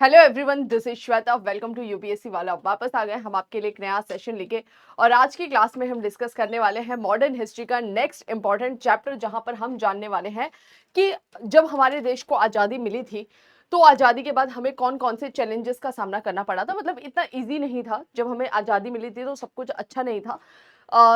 Hello everyone, this is Shweta. Welcome to UPSC वाला। वापस आ गए हम आपके लिए एक नया सेशन लेके। और आज की क्लास में हम डिस्कस करने वाले हैं मॉडर्न हिस्ट्री का नेक्स्ट इंपॉर्टेंट चैप्टर, जहां पर हम जानने वाले हैं कि जब हमारे देश को आज़ादी मिली थी तो आज़ादी के बाद हमें कौन कौन से चैलेंजेस का सामना करना पड़ा था। मतलब इतना इजी नहीं था। जब हमें आज़ादी मिली थी तो सब कुछ अच्छा नहीं था।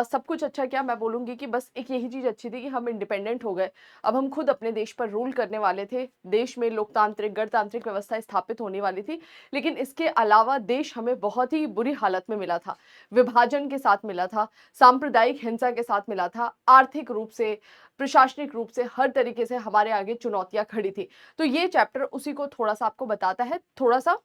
सब कुछ अच्छा क्या, मैं बोलूँगी कि बस एक यही चीज़ अच्छी थी कि हम इंडिपेंडेंट हो गए। अब हम खुद अपने देश पर रूल करने वाले थे। देश में लोकतांत्रिक गणतांत्रिक व्यवस्था स्थापित होने वाली थी। लेकिन इसके अलावा देश हमें बहुत ही बुरी हालत में मिला था। विभाजन के साथ मिला था, सांप्रदायिक हिंसा के साथ मिला था, आर्थिक रूप से, प्रशासनिक रूप से, हर तरीके से हमारे आगे चुनौतियाँ खड़ी थी। तो ये चैप्टर उसी को थोड़ा-सा आपको बताता है, थोड़ा-सा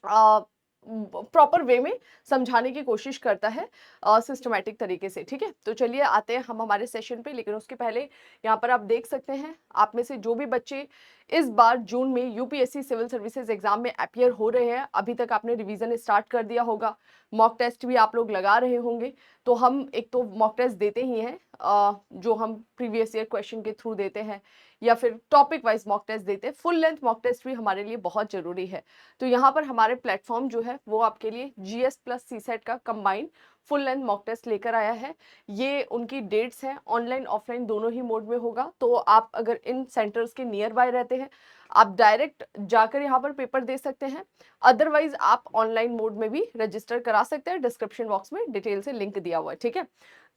अ, प्रॉपर वे में समझाने की कोशिश करता है, सिस्टमैटिक तरीके से। ठीक है, तो चलिए आते हैं हम हमारे सेशन पे। लेकिन उसके पहले यहाँ पर आप देख सकते हैं, आप में से जो भी बच्चे इस बार जून में यूपीएससी सिविल सर्विसेज एग्जाम में अपियर हो रहे हैं, अभी तक आपने रिवीजन स्टार्ट कर दिया होगा, मॉक टेस्ट भी आप लोग लगा रहे होंगे। तो हम एक तो मॉक टेस्ट देते ही हैं, जो हम प्रीवियस ईयर क्वेश्चन के थ्रू देते हैं, या फिर टॉपिक वाइज मॉक टेस्ट देते हैं। फुल लेंथ मॉक टेस्ट भी हमारे लिए बहुत जरूरी है। तो यहाँ पर हमारे प्लेटफॉर्म जो है वो आपके लिए जीएस प्लस सीसेट का combined full length mock test लेकर आया है। ये उनकी डेट्स हैं, ऑनलाइन ऑफलाइन दोनों ही मोड में होगा। तो आप अगर इन सेंटर्स के नियर बाय रहते हैं, आप डायरेक्ट जाकर यहाँ पर पेपर दे सकते हैं। अदरवाइज आप ऑनलाइन मोड में भी रजिस्टर करा सकते हैं। डिस्क्रिप्शन बॉक्स में डिटेल से लिंक दिया हुआ है। ठीक है,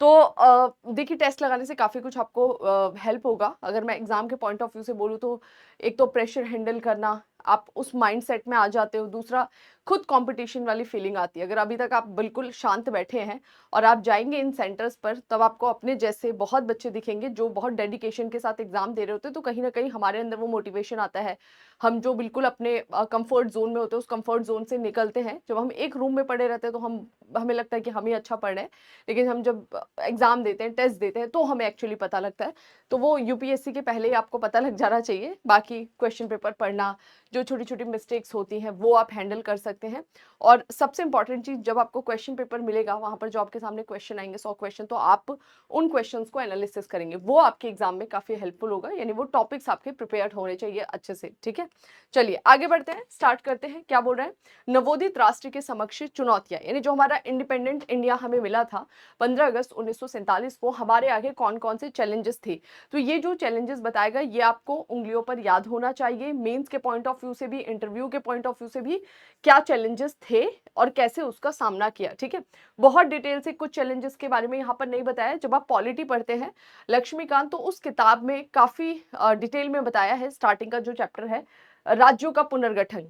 तो देखिए, टेस्ट लगाने से काफ़ी कुछ आपको हेल्प होगा। अगर मैं एग्जाम के पॉइंट ऑफ व्यू से बोलूँ तो एक तो प्रेशर हैंडल करना, आप उस माइंडसेट में आ जाते हो। दूसरा, खुद कंपटीशन वाली फीलिंग आती है। अगर अभी तक आप बिल्कुल शांत बैठे हैं और आप जाएंगे इन सेंटर्स पर, तब आपको अपने जैसे बहुत बच्चे दिखेंगे जो बहुत डेडिकेशन के साथ एग्जाम दे रहे होते हैं। तो कहीं ना कहीं हमारे अंदर वो मोटिवेशन आता है। हम जो बिल्कुल अपने कंफर्ट जोन में होते हैं, उस कंफर्ट जोन से निकलते हैं। जब हम एक रूम में पड़े रहते हैं तो हमें लगता है कि हम ही अच्छा पढ़ रहे हैं। लेकिन हम जब एग्जाम देते हैं, टेस्ट देते हैं, तो हमें एक्चुअली पता लगता है। तो वो यूपीएससी के पहले ही आपको पता लग जाना चाहिए। बाकी क्वेश्चन पेपर पढ़ना, जो छोटी छोटी मिस्टेक्स होती हैं वो आप हैंडल कर सकते हैं। और सबसे इंपॉर्टेंट चीज, जब आपको क्वेश्चन पेपर मिलेगा, वहां पर जो आपके सामने क्वेश्चन आएंगे 100 क्वेश्चन, तो आप उन क्वेश्चंस को एनालिसिस करेंगे। वो आपके एग्जाम में काफी हेल्पफुल होगा। यानी वो टॉपिक्स आपके प्रिपेयर्ड होने चाहिए अच्छे से। ठीक है, चलिए आगे बढ़ते हैं, स्टार्ट करते हैं। क्या बोल रहे हैं? नवोदित राष्ट्र के समक्ष चुनौतियां, यानी जो हमारा इंडिपेंडेंट इंडिया हमें मिला था 15 अगस्त 1947 को, हमारे आगे कौन कौन से चैलेंजेस थे। तो ये जो चैलेंजेस बताएगा, ये आपको उंगलियों पर याद होना चाहिए। मेंस के पॉइंट ऑफ व्यू से भी, इंटरव्यू के पॉइंट ऑफ व्यू से भी, क्या चैलेंजेस थे और कैसे उसका सामना किया। ठीक है, बहुत डिटेल से कुछ चैलेंजेस के बारे में यहाँ पर नहीं बताया। जब आप पॉलिटी पढ़ते हैं लक्ष्मीकांत, तो उस किताब में काफी डिटेल में बताया है। स्टार्टिंग का जो चैप्टर है, राज्यों का पुनर्गठन,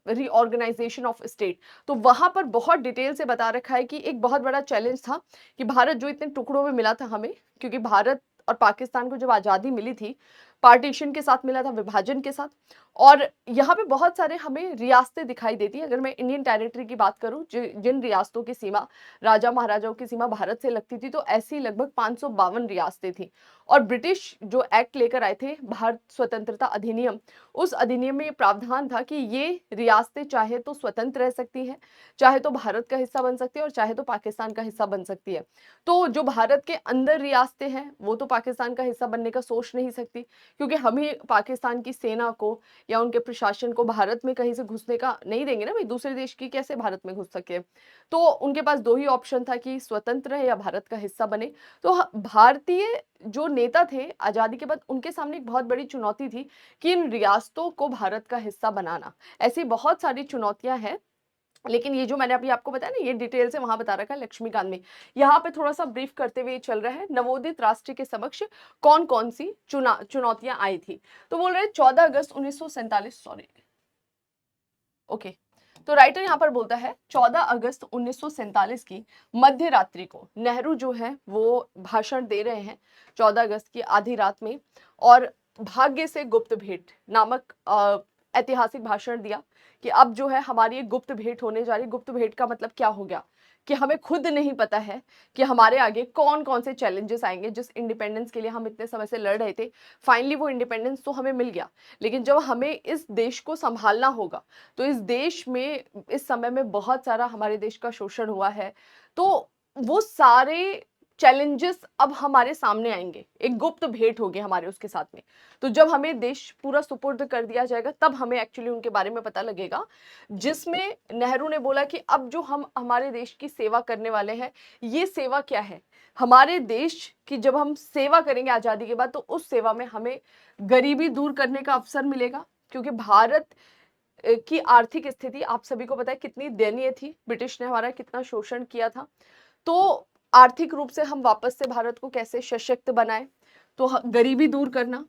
रीऑर्गेनाइजेशन ऑफ स्टेट, तो वहां पर बहुत डिटेल से बता रखा है कि एक बहुत बड़ा चैलेंज था कि भारत जो इतने टुकड़ों में मिला था हमें, क्योंकि भारत और पाकिस्तान को जब आजादी मिली थी, पार्टीशन के साथ मिला था, विभाजन के साथ। और यहाँ पे बहुत सारे हमें रियासतें दिखाई देती है। अगर मैं इंडियन टेरिटरी की बात करूं, जिन रियासतों की सीमा, राजा महाराजाओं की सीमा भारत से लगती थी, तो ऐसी लगभग 552 रियासतें थी। और ब्रिटिश जो एक्ट लेकर आए थे, भारत स्वतंत्रता अधिनियम, उस अधिनियम में ये प्रावधान था कि ये रियासतें चाहे तो स्वतंत्र रह सकती हैं, चाहे तो भारत का हिस्सा बन सकती है, और चाहे तो पाकिस्तान का हिस्सा बन सकती है। तो जो भारत के अंदर रियासतें हैं, वो तो पाकिस्तान का हिस्सा बनने का सोच नहीं सकती, क्योंकि हम ही पाकिस्तान की सेना को या उनके प्रशासन को भारत में कहीं से घुसने का नहीं देंगे ना भाई। दूसरे देश की कैसे भारत में घुस सके। तो उनके पास दो ही ऑप्शन था कि स्वतंत्र है या भारत का हिस्सा बने। तो भारतीय जो नेता थे आजादी के बाद, उनके सामने एक बहुत बड़ी चुनौती थी कि इन रियासतों को भारत का हिस्सा बनाना। ऐसी बहुत सारी चुनौतियां हैं। लेकिन ये जो मैंने अभी आपको बताया ना, ये डिटेल से वहां बता रखा है लक्ष्मीकांत में। यहाँ पे थोड़ा सा ब्रीफ करते हुए चल रहा है, नवोदित राष्ट्र के समक्ष कौन कौन सी चुनौतियां आई थी। तो बोल रहे हैं 14 अगस्त 1947, सॉरी, ओके। तो राइटर यहाँ पर बोलता है 14 अगस्त 1947 की मध्य रात्रि को नेहरू जो है वो भाषण दे रहे हैं, 14 अगस्त की आधी रात में। और भाग्य से गुप्त भेंट नामक ऐतिहासिक भाषण दिया कि अब जो है हमारी एक गुप्त भेंट होने जा रही। गुप्त भेंट का मतलब क्या हो गया कि हमें खुद नहीं पता है कि हमारे आगे कौन कौन से चैलेंजेस आएंगे। जिस इंडिपेंडेंस के लिए हम इतने समय से लड़ रहे थे, फाइनली वो इंडिपेंडेंस तो हमें मिल गया, लेकिन जब हमें इस देश को संभालना होगा, तो इस देश में इस समय में बहुत सारा हमारे देश का शोषण हुआ है। तो वो सारे चैलेंजेस अब हमारे सामने आएंगे, एक गुप्त भेंट होगी हमारे उसके साथ में। तो जब हमें देश पूरा सुपुर्द कर दिया जाएगा तब हमें एक्चुअली उनके बारे में पता लगेगा, जिसमें नेहरू ने बोला कि अब जो हम हमारे देश की सेवा करने वाले हैं, ये सेवा क्या है। हमारे देश की जब हम सेवा करेंगे आज़ादी के बाद, तो उस सेवा में हमें गरीबी दूर करने का अवसर मिलेगा, क्योंकि भारत की आर्थिक स्थिति आप सभी को पता है कितनी दयनीय थी, ब्रिटिश ने हमारा कितना शोषण किया था। तो आर्थिक रूप से हम वापस से भारत को कैसे सशक्त बनाए, तो गरीबी दूर करना,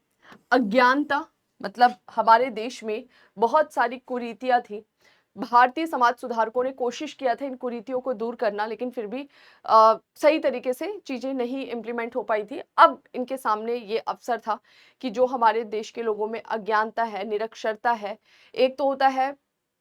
अज्ञानता, मतलब हमारे देश में बहुत सारी कुरीतियां थी, भारतीय समाज सुधारकों ने कोशिश किया था इन कुरीतियों को दूर करना, लेकिन फिर भी सही तरीके से चीजें नहीं इम्प्लीमेंट हो पाई थी। अब इनके सामने ये अवसर था कि जो हमारे देश के लोगों में अज्ञानता है, निरक्षरता है, एक तो होता है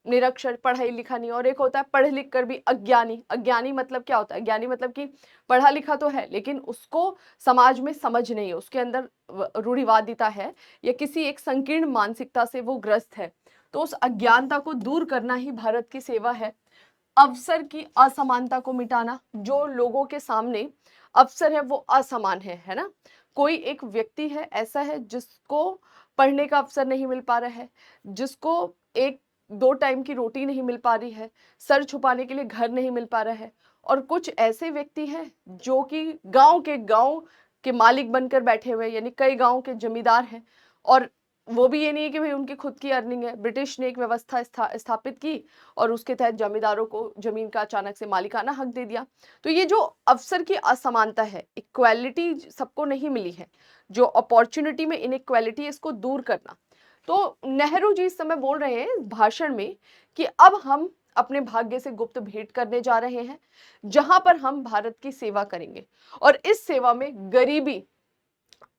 निरक्षर, पढ़ाई लिखा नहीं, और एक होता है पढ़ लिख कर भी अज्ञानी। अज्ञानी मतलब क्या होता है? ज्ञानी मतलब कि पढ़ा लिखा तो है लेकिन उसको समाज में समझ नहीं है, उसके अंदर रूढ़िवादिता है या किसी एक संकीर्ण मानसिकता से वो ग्रस्त है। तो उस अज्ञानता को दूर करना ही भारत की सेवा है। अवसर की असमानता को मिटाना, जो लोगों के सामने अवसर है वो असमान है ना। कोई एक व्यक्ति है ऐसा है जिसको पढ़ने का अवसर नहीं मिल पा रहा है, जिसको एक दो टाइम की रोटी नहीं मिल पा रही है, सर छुपाने के लिए घर नहीं मिल पा रहा है, और कुछ ऐसे व्यक्ति हैं जो कि गांव के मालिक बनकर बैठे हुए हैं, यानी कई गांव के जमींदार हैं, और वो भी ये नहीं है कि भाई उनकी खुद की अर्निंग है। ब्रिटिश ने एक व्यवस्था स्थापित की और उसके तहत जमींदारों को जमीन का अचानक से मालिकाना हक दे दिया। तो ये जो अवसर की असमानता है, इक्वालिटी सबको नहीं मिली है, जो अपॉर्चुनिटी में इनइक्वालिटी है, इसको दूर करना। तो नेहरू जी इस समय बोल रहे हैं भाषण में कि अब हम अपने भाग्य से गुप्त भेंट करने जा रहे हैं, जहां पर हम भारत की सेवा करेंगे, और इस सेवा में गरीबी,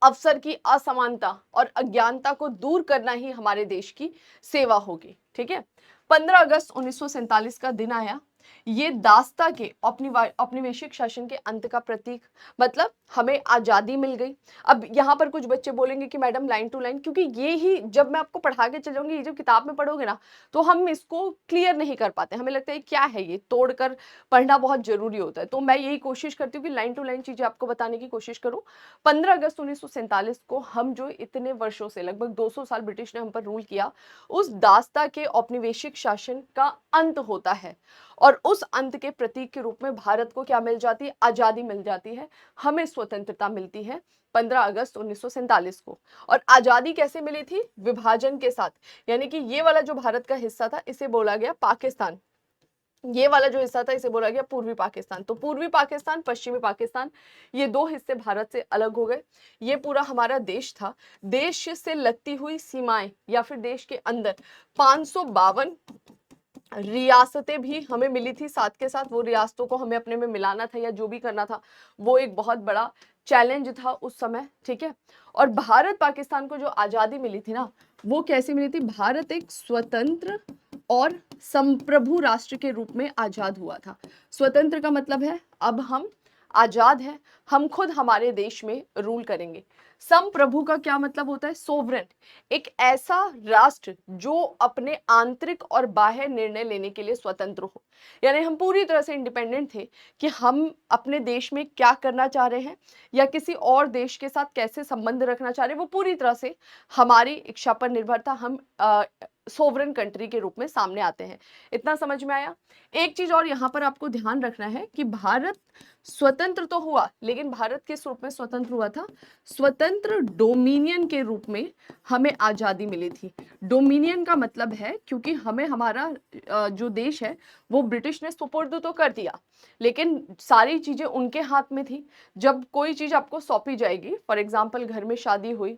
अवसर की असमानता और अज्ञानता को दूर करना ही हमारे देश की सेवा होगी। ठीक है। 15 अगस्त 1947 का दिन आया। ये दास्ता के औपनिवेशिक शासन के अंत का प्रतीक, मतलब हमें आजादी मिल गई। अब यहाँ पर कुछ बच्चे बोलेंगे कि मैडम लाइन टू लाइन, क्योंकि ये ही जब मैं आपको पढ़ा के चलूंगी, ये जब किताब में पढ़ोगे ना, तो हम इसको क्लियर नहीं कर पाते, हमें लगता है क्या है, ये तोड़कर पढ़ना बहुत जरूरी होता है। तो मैं यही कोशिश करती हूँ कि लाइन टू लाइन चीजें आपको बताने की कोशिश करूँ। 15 अगस्त 1947 को हम जो इतने वर्षों से, लगभग 200 साल ब्रिटिश ने हम पर रूल किया, उस दास्ता के औपनिवेशिक शासन का अंत होता है, और उस अंत के प्रतीक के रूप में भारत को क्या मिल जाती है? आजादी मिल जाती है, हमें स्वतंत्रता मिलती है 15 अगस्त 1947 को। और आजादी कैसे मिली थी? विभाजन के साथ, यानी कि ये वाला जो भारत का हिस्सा था इसे बोला गया पाकिस्तान, ये वाला जो हिस्सा था इसे बोला गया पूर्वी पाकिस्तान। तो पूर्वी पाकिस्तान, पश्चिमी पाकिस्तान, ये दो हिस्से भारत से अलग हो गए। ये पूरा हमारा देश था। देश से लगती हुई सीमाएं या फिर देश के अंदर 552 रियासतें भी हमें मिली थी। साथ के साथ वो रियासतों को हमें अपने में मिलाना था या जो भी करना था, वो एक बहुत बड़ा चैलेंज था उस समय। ठीक है। और भारत पाकिस्तान को जो आजादी मिली थी ना, वो कैसे मिली थी? भारत एक स्वतंत्र और संप्रभु राष्ट्र के रूप में आजाद हुआ था। स्वतंत्र का मतलब है अब हम आजाद हैं, हम खुद हमारे देश में रूल करेंगे। संप्रभु का क्या मतलब होता है? सोवरेन, एक ऐसा राष्ट्र जो अपने आंतरिक और बाह्य निर्णय लेने के लिए स्वतंत्र हो। यानी हम पूरी तरह से इंडिपेंडेंट थे कि हम अपने देश में क्या करना चाह रहे हैं या किसी और देश के साथ कैसे संबंध रखना चाह रहे हैं, वो पूरी तरह से हमारी इच्छा पर निर्भर था। हम सोवरेन कंट्री के रूप में सामने आते हैं। इतना समझ में आया? एक चीज और यहाँ पर आपको ध्यान रखना है कि भारत स्वतंत्र तो हुआ, लेकिन भारत किस रूप में स्वतंत्र हुआ था? स्वतंत्र डोमिनियन के रूप में हमें आजादी मिली थी। डोमिनियन का मतलब है, क्योंकि हमें हमारा जो देश है वो ब्रिटिश ने सुपुर्द तो कर दिया, लेकिन सारी चीजें उनके हाथ में थी। जब कोई चीज आपको सौंपी जाएगी, फॉर एग्जाम्पल घर में शादी हुई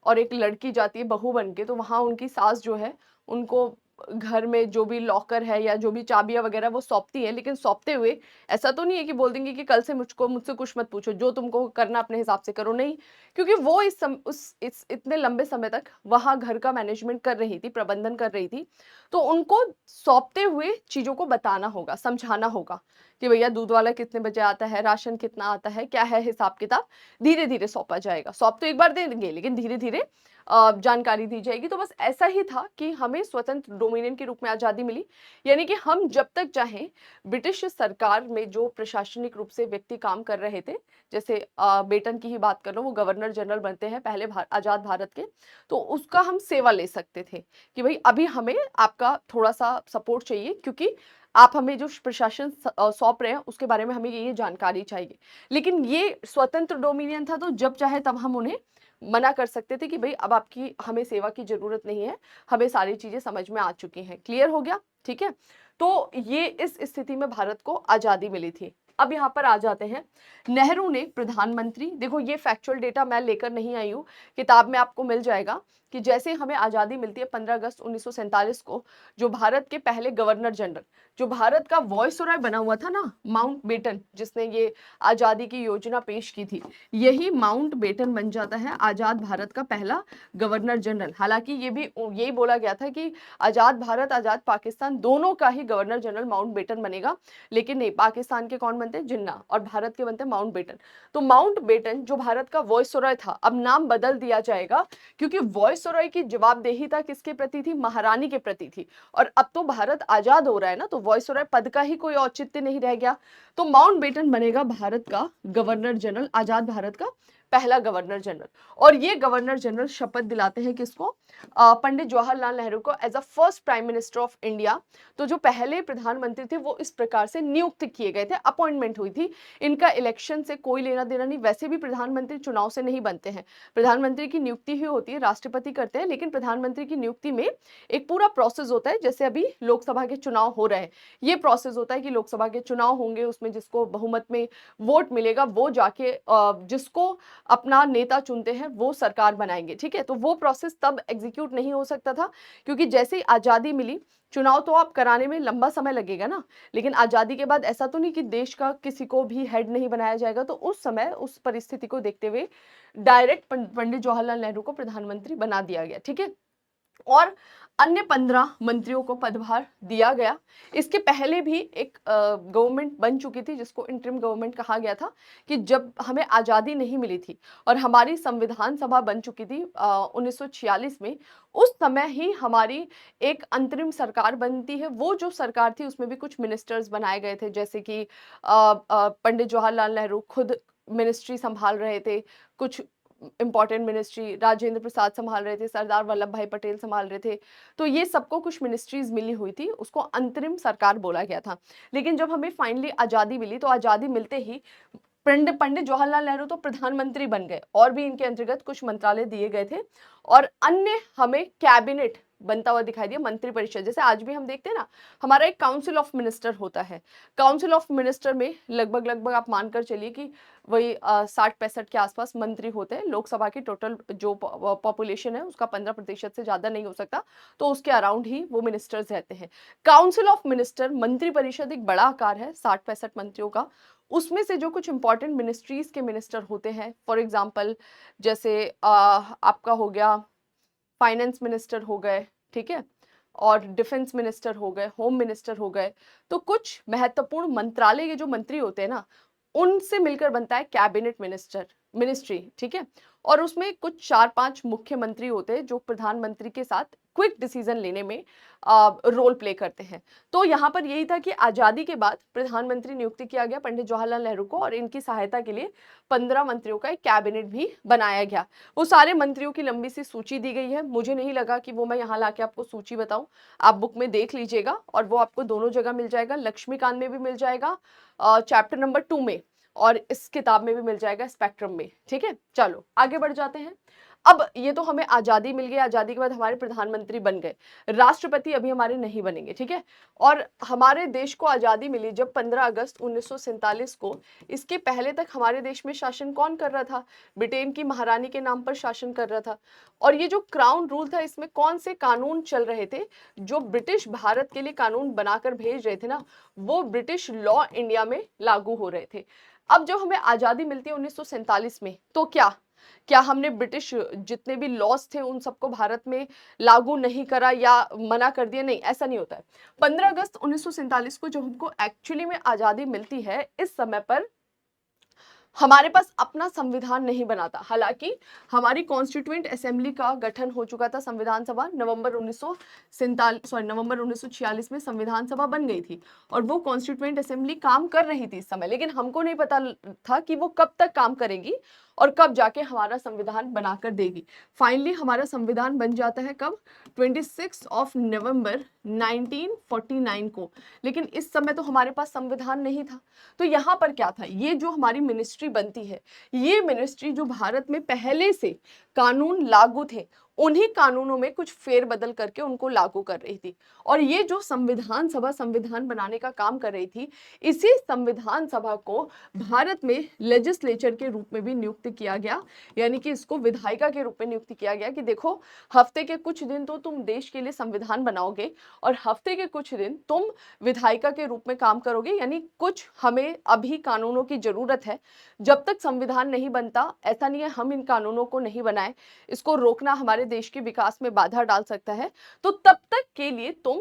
और एक लड़की जाती है बहू बन के, तो वहां उनकी सास जो है उनको घर में जो भी लॉकर है या जो भी चाबियां वगैरह वो सौंपती है, लेकिन सौंपते हुए ऐसा तो नहीं है कि बोल देंगे कि कल से मुझसे कुछ मत पूछो, जो तुमको करना अपने हिसाब से करो। नहीं, क्योंकि वो इस इतने लंबे समय तक वहां घर का मैनेजमेंट कर रही थी, प्रबंधन कर रही थी, तो उनको सौंपते हुए चीजों को बताना होगा, समझाना होगा कि भैया दूध वाला कितने बजे आता है, राशन कितना आता है, क्या है हिसाब किताब। धीरे धीरे सौंपा जाएगा। सौंप तो एक बार दे देंगे, लेकिन धीरे धीरे जानकारी दी जाएगी। तो बस ऐसा ही था कि हमें स्वतंत्र डोमिनियन के रूप में आज़ादी मिली, यानी कि हम जब तक चाहें ब्रिटिश सरकार में जो प्रशासनिक रूप से व्यक्ति काम कर रहे थे, जैसे बेटन की ही बात कर लो, वो गवर्नर जनरल बनते हैं पहले आज़ाद भारत के, तो उसका हम सेवा ले सकते थे कि भाई अभी हमें आपका थोड़ा-सा सपोर्ट चाहिए, क्योंकि आप हमें जो प्रशासन सौंप रहे हैं उसके बारे में हमें ये जानकारी चाहिए। लेकिन ये स्वतंत्र डोमिनियन था, तो जब चाहे तब हम उन्हें मना कर सकते थे कि भई अब आपकी हमें सेवा की ज़रूरत नहीं है, हमें सारी चीज़ें समझ में आ चुकी हैं। क्लियर हो गया? ठीक है? तो ये इस स्थिति में भारत को आज़ादी मिली थी। अब यहाँ पर आ जाते हैं, नेहरू ने प्रधानमंत्री, देखो ये फैक्चुअल डेटा मैं लेकर नहीं आई हूँ, किताब में आपको मिल जाएगा कि जैसे हमें आज़ादी मिलती है 15 अगस्त 1947 को, जो भारत के पहले गवर्नर जनरल, जो भारत का वॉइसरॉय बना हुआ था ना, माउंटबेटन, जिसने ये आज़ादी की योजना पेश की थी, यही माउंटबेटन बन जाता है आज़ाद भारत का पहला गवर्नर जनरल। हालांकि ये भी यही बोला गया था कि आज़ाद भारत, आज़ाद पाकिस्तान दोनों का ही गवर्नर जनरल माउंटबेटन बनेगा, लेकिन नहीं, पाकिस्तान के कौन बनते हैं? जिन्ना, और भारत के बनते हैं माउंटबेटन। तो माउंटबेटन जो भारत का वॉइसरॉय था, अब नाम बदल दिया जाएगा, क्योंकि वॉइसरॉय की जवाबदेहिता किसके प्रति थी? महारानी के प्रति थी। और अब तो भारत आजाद हो रहा है ना, तो वॉइसरॉय पद का ही कोई औचित्य नहीं रह गया। तो माउंटबेटन बनेगा भारत का गवर्नर जनरल, आजाद भारत का पहला गवर्नर जनरल। और ये गवर्नर जनरल शपथ दिलाते हैं किसको? पंडित जवाहरलाल नेहरू को as a first prime minister of India. तो जो पहले प्रधानमंत्री थे वो इस प्रकार से नियुक्त किए गए थे, अपॉइंटमेंट हुई थी। इनका इलेक्शन से कोई लेना देना नहीं, वैसे भी प्रधानमंत्री चुनाव से नहीं बनते हैं। प्रधानमंत्री की नियुक्ति ही होती है, राष्ट्रपति करते हैं, लेकिन प्रधानमंत्री की नियुक्ति में एक पूरा प्रोसेस होता है। जैसे अभी लोकसभा के चुनाव हो रहे हैं, ये प्रोसेस होता है कि लोकसभा के चुनाव होंगे, उसमें जिसको बहुमत में वोट मिलेगा वो जाके जिसको अपना नेता चुनते हैं वो सरकार बनाएंगे। ठीक है? तो वो प्रोसेस तब एग्जीक्यूट नहीं हो सकता था, क्योंकि जैसे ही आजादी मिली, चुनाव तो आप कराने में लंबा समय लगेगा ना, लेकिन आजादी के बाद ऐसा तो नहीं कि देश का किसी को भी हेड नहीं बनाया जाएगा। तो उस समय उस परिस्थिति को देखते हुए डायरेक्ट पंडित जवाहरलाल नेहरू को प्रधानमंत्री बना दिया गया। ठीक है? और अन्य 15 मंत्रियों को पदभार दिया गया। इसके पहले भी एक गवर्नमेंट बन चुकी थी, जिसको इंटरिम गवर्नमेंट कहा गया था, कि जब हमें आज़ादी नहीं मिली थी और हमारी संविधान सभा बन चुकी थी 1946 में, उस समय ही हमारी एक अंतरिम सरकार बनती है। वो जो सरकार थी उसमें भी कुछ मिनिस्टर्स बनाए गए थे, जैसे कि पंडित जवाहरलाल नेहरू खुद मिनिस्ट्री संभाल रहे थे, कुछ इंपॉर्टेंट मिनिस्ट्री राजेंद्र प्रसाद संभाल रहे थे, सरदार वल्लभ भाई पटेल संभाल रहे थे। तो ये सबको कुछ मिनिस्ट्रीज मिली हुई थी, उसको अंतरिम सरकार बोला गया था। लेकिन जब हमें फाइनली आजादी मिली, तो आजादी मिलते ही पंडित जवाहरलाल नेहरू तो प्रधानमंत्री बन गए, और भी इनके अंतर्गत कुछ मंत्रालय दिए गए थे, और अन्य हमें कैबिनेट बनता हुआ दिखाई दिया, मंत्रिपरिषद। जैसे आज भी हम देखते हैं ना, हमारा एक काउंसिल ऑफ मिनिस्टर होता है। काउंसिल ऑफ मिनिस्टर में लगभग लगभग आप मानकर चलिए कि वही 60-65 के आसपास मंत्री होते हैं। लोकसभा की टोटल जो पॉपुलेशन है उसका 15% से ज्यादा नहीं हो सकता, तो उसके अराउंड ही वो मिनिस्टर्स रहते हैं। काउंसिल ऑफ मिनिस्टर, मंत्रिपरिषद एक बड़ा आकार है 60-65 मंत्रियों का। उसमें से जो कुछ इंपॉर्टेंट मिनिस्ट्रीज के मिनिस्टर होते हैं, फॉर एग्जाम्पल जैसे आपका हो गया फाइनेंस मिनिस्टर हो गए, ठीक है, और डिफेंस मिनिस्टर हो गए, होम मिनिस्टर हो गए। तो कुछ महत्वपूर्ण मंत्रालय के जो मंत्री होते हैं ना, उनसे मिलकर बनता है कैबिनेट मिनिस्ट्री। ठीक है? और उसमें कुछ 4-5 मुख्यमंत्री होते हैं जो प्रधानमंत्री के साथ क्विक डिसीजन लेने में रोल प्ले करते हैं। तो यहाँ पर यही था कि आजादी के बाद प्रधानमंत्री नियुक्ति किया गया पंडित जवाहरलाल नेहरू को, और इनकी सहायता के लिए 15 मंत्रियों का एक कैबिनेट भी बनाया गया। वो सारे मंत्रियों की लंबी सी सूची दी गई है, मुझे नहीं लगा कि वो मैं यहाँ लाके आपको सूची बताऊं। आप बुक में देख लीजिएगा, और वो आपको दोनों जगह मिल जाएगा, लक्ष्मीकांत में भी मिल जाएगा चैप्टर नंबर 2 में, और इस किताब में भी मिल जाएगा स्पेक्ट्रम में। ठीक है? चलो आगे बढ़ जाते हैं। अब ये तो हमें आजादी मिल गई, आजादी के बाद हमारे प्रधानमंत्री बन गए, राष्ट्रपति अभी हमारे नहीं बनेंगे। ठीक है? और हमारे देश को आजादी मिली जब 15 अगस्त 1947 को। इसके पहले तक हमारे देश में शासन कौन कर रहा था? ब्रिटेन की महारानी के नाम पर शासन कर रहा था। और ये जो क्राउन रूल था, इसमें कौन से कानून चल रहे थे? जो ब्रिटिश भारत के लिए कानून बनाकर भेज रहे थे ना, वो ब्रिटिश लॉ इंडिया में लागू हो रहे थे। अब जब हमें आजादी मिलती है 1947 में, तो क्या क्या हमने ब्रिटिश जितने भी लॉस थे उन सबको भारत में लागू नहीं करा या मना कर दिया? नहीं, ऐसा नहीं होता है। 15 अगस्त 1947 को जब हमको एक्चुअली में आजादी मिलती है, इस समय पर हमारे पास अपना संविधान नहीं बना था। हालांकि हमारी कॉन्स्टिट्यूएंट असेंबली का गठन हो चुका था, संविधान सभा नवंबर 1946 में संविधान सभा बन गई थी और वो कॉन्स्टिट्यूएंट असेंबली काम कर रही थी इस समय, लेकिन हमको नहीं पता था कि वो कब तक काम करेगी और कब जाके हमारा संविधान बनाकर देगी। फाइनली हमारा संविधान बन जाता है कब? 26 नवंबर 1949 को। लेकिन इस समय तो हमारे पास संविधान नहीं था। तो यहाँ पर क्या था, ये जो हमारी मिनिस्ट्री बनती है, ये मिनिस्ट्री जो भारत में पहले से कानून लागू थे, उन्हीं कानूनों में कुछ फेरबदल करके उनको लागू कर रही थी। और ये जो संविधान सभा संविधान बनाने का काम कर रही थी, इसी संविधान सभा को भारत में लेजिस्लेचर के रूप में भी नियुक्त किया गया, यानी कि इसको विधायिका के रूप में नियुक्त किया गया कि देखो, हफ्ते के कुछ दिन तो तुम देश के लिए संविधान बनाओगे और हफ्ते के कुछ दिन तुम विधायिका के रूप में काम करोगे। यानी कुछ हमें अभी कानूनों की जरूरत है, जब तक संविधान नहीं बनता, ऐसा नहीं है हम इन कानूनों को नहीं बनाए, इसको रोकना हमारे देश के विकास में बाधा डाल सकता है, तो तब तक के लिए तुम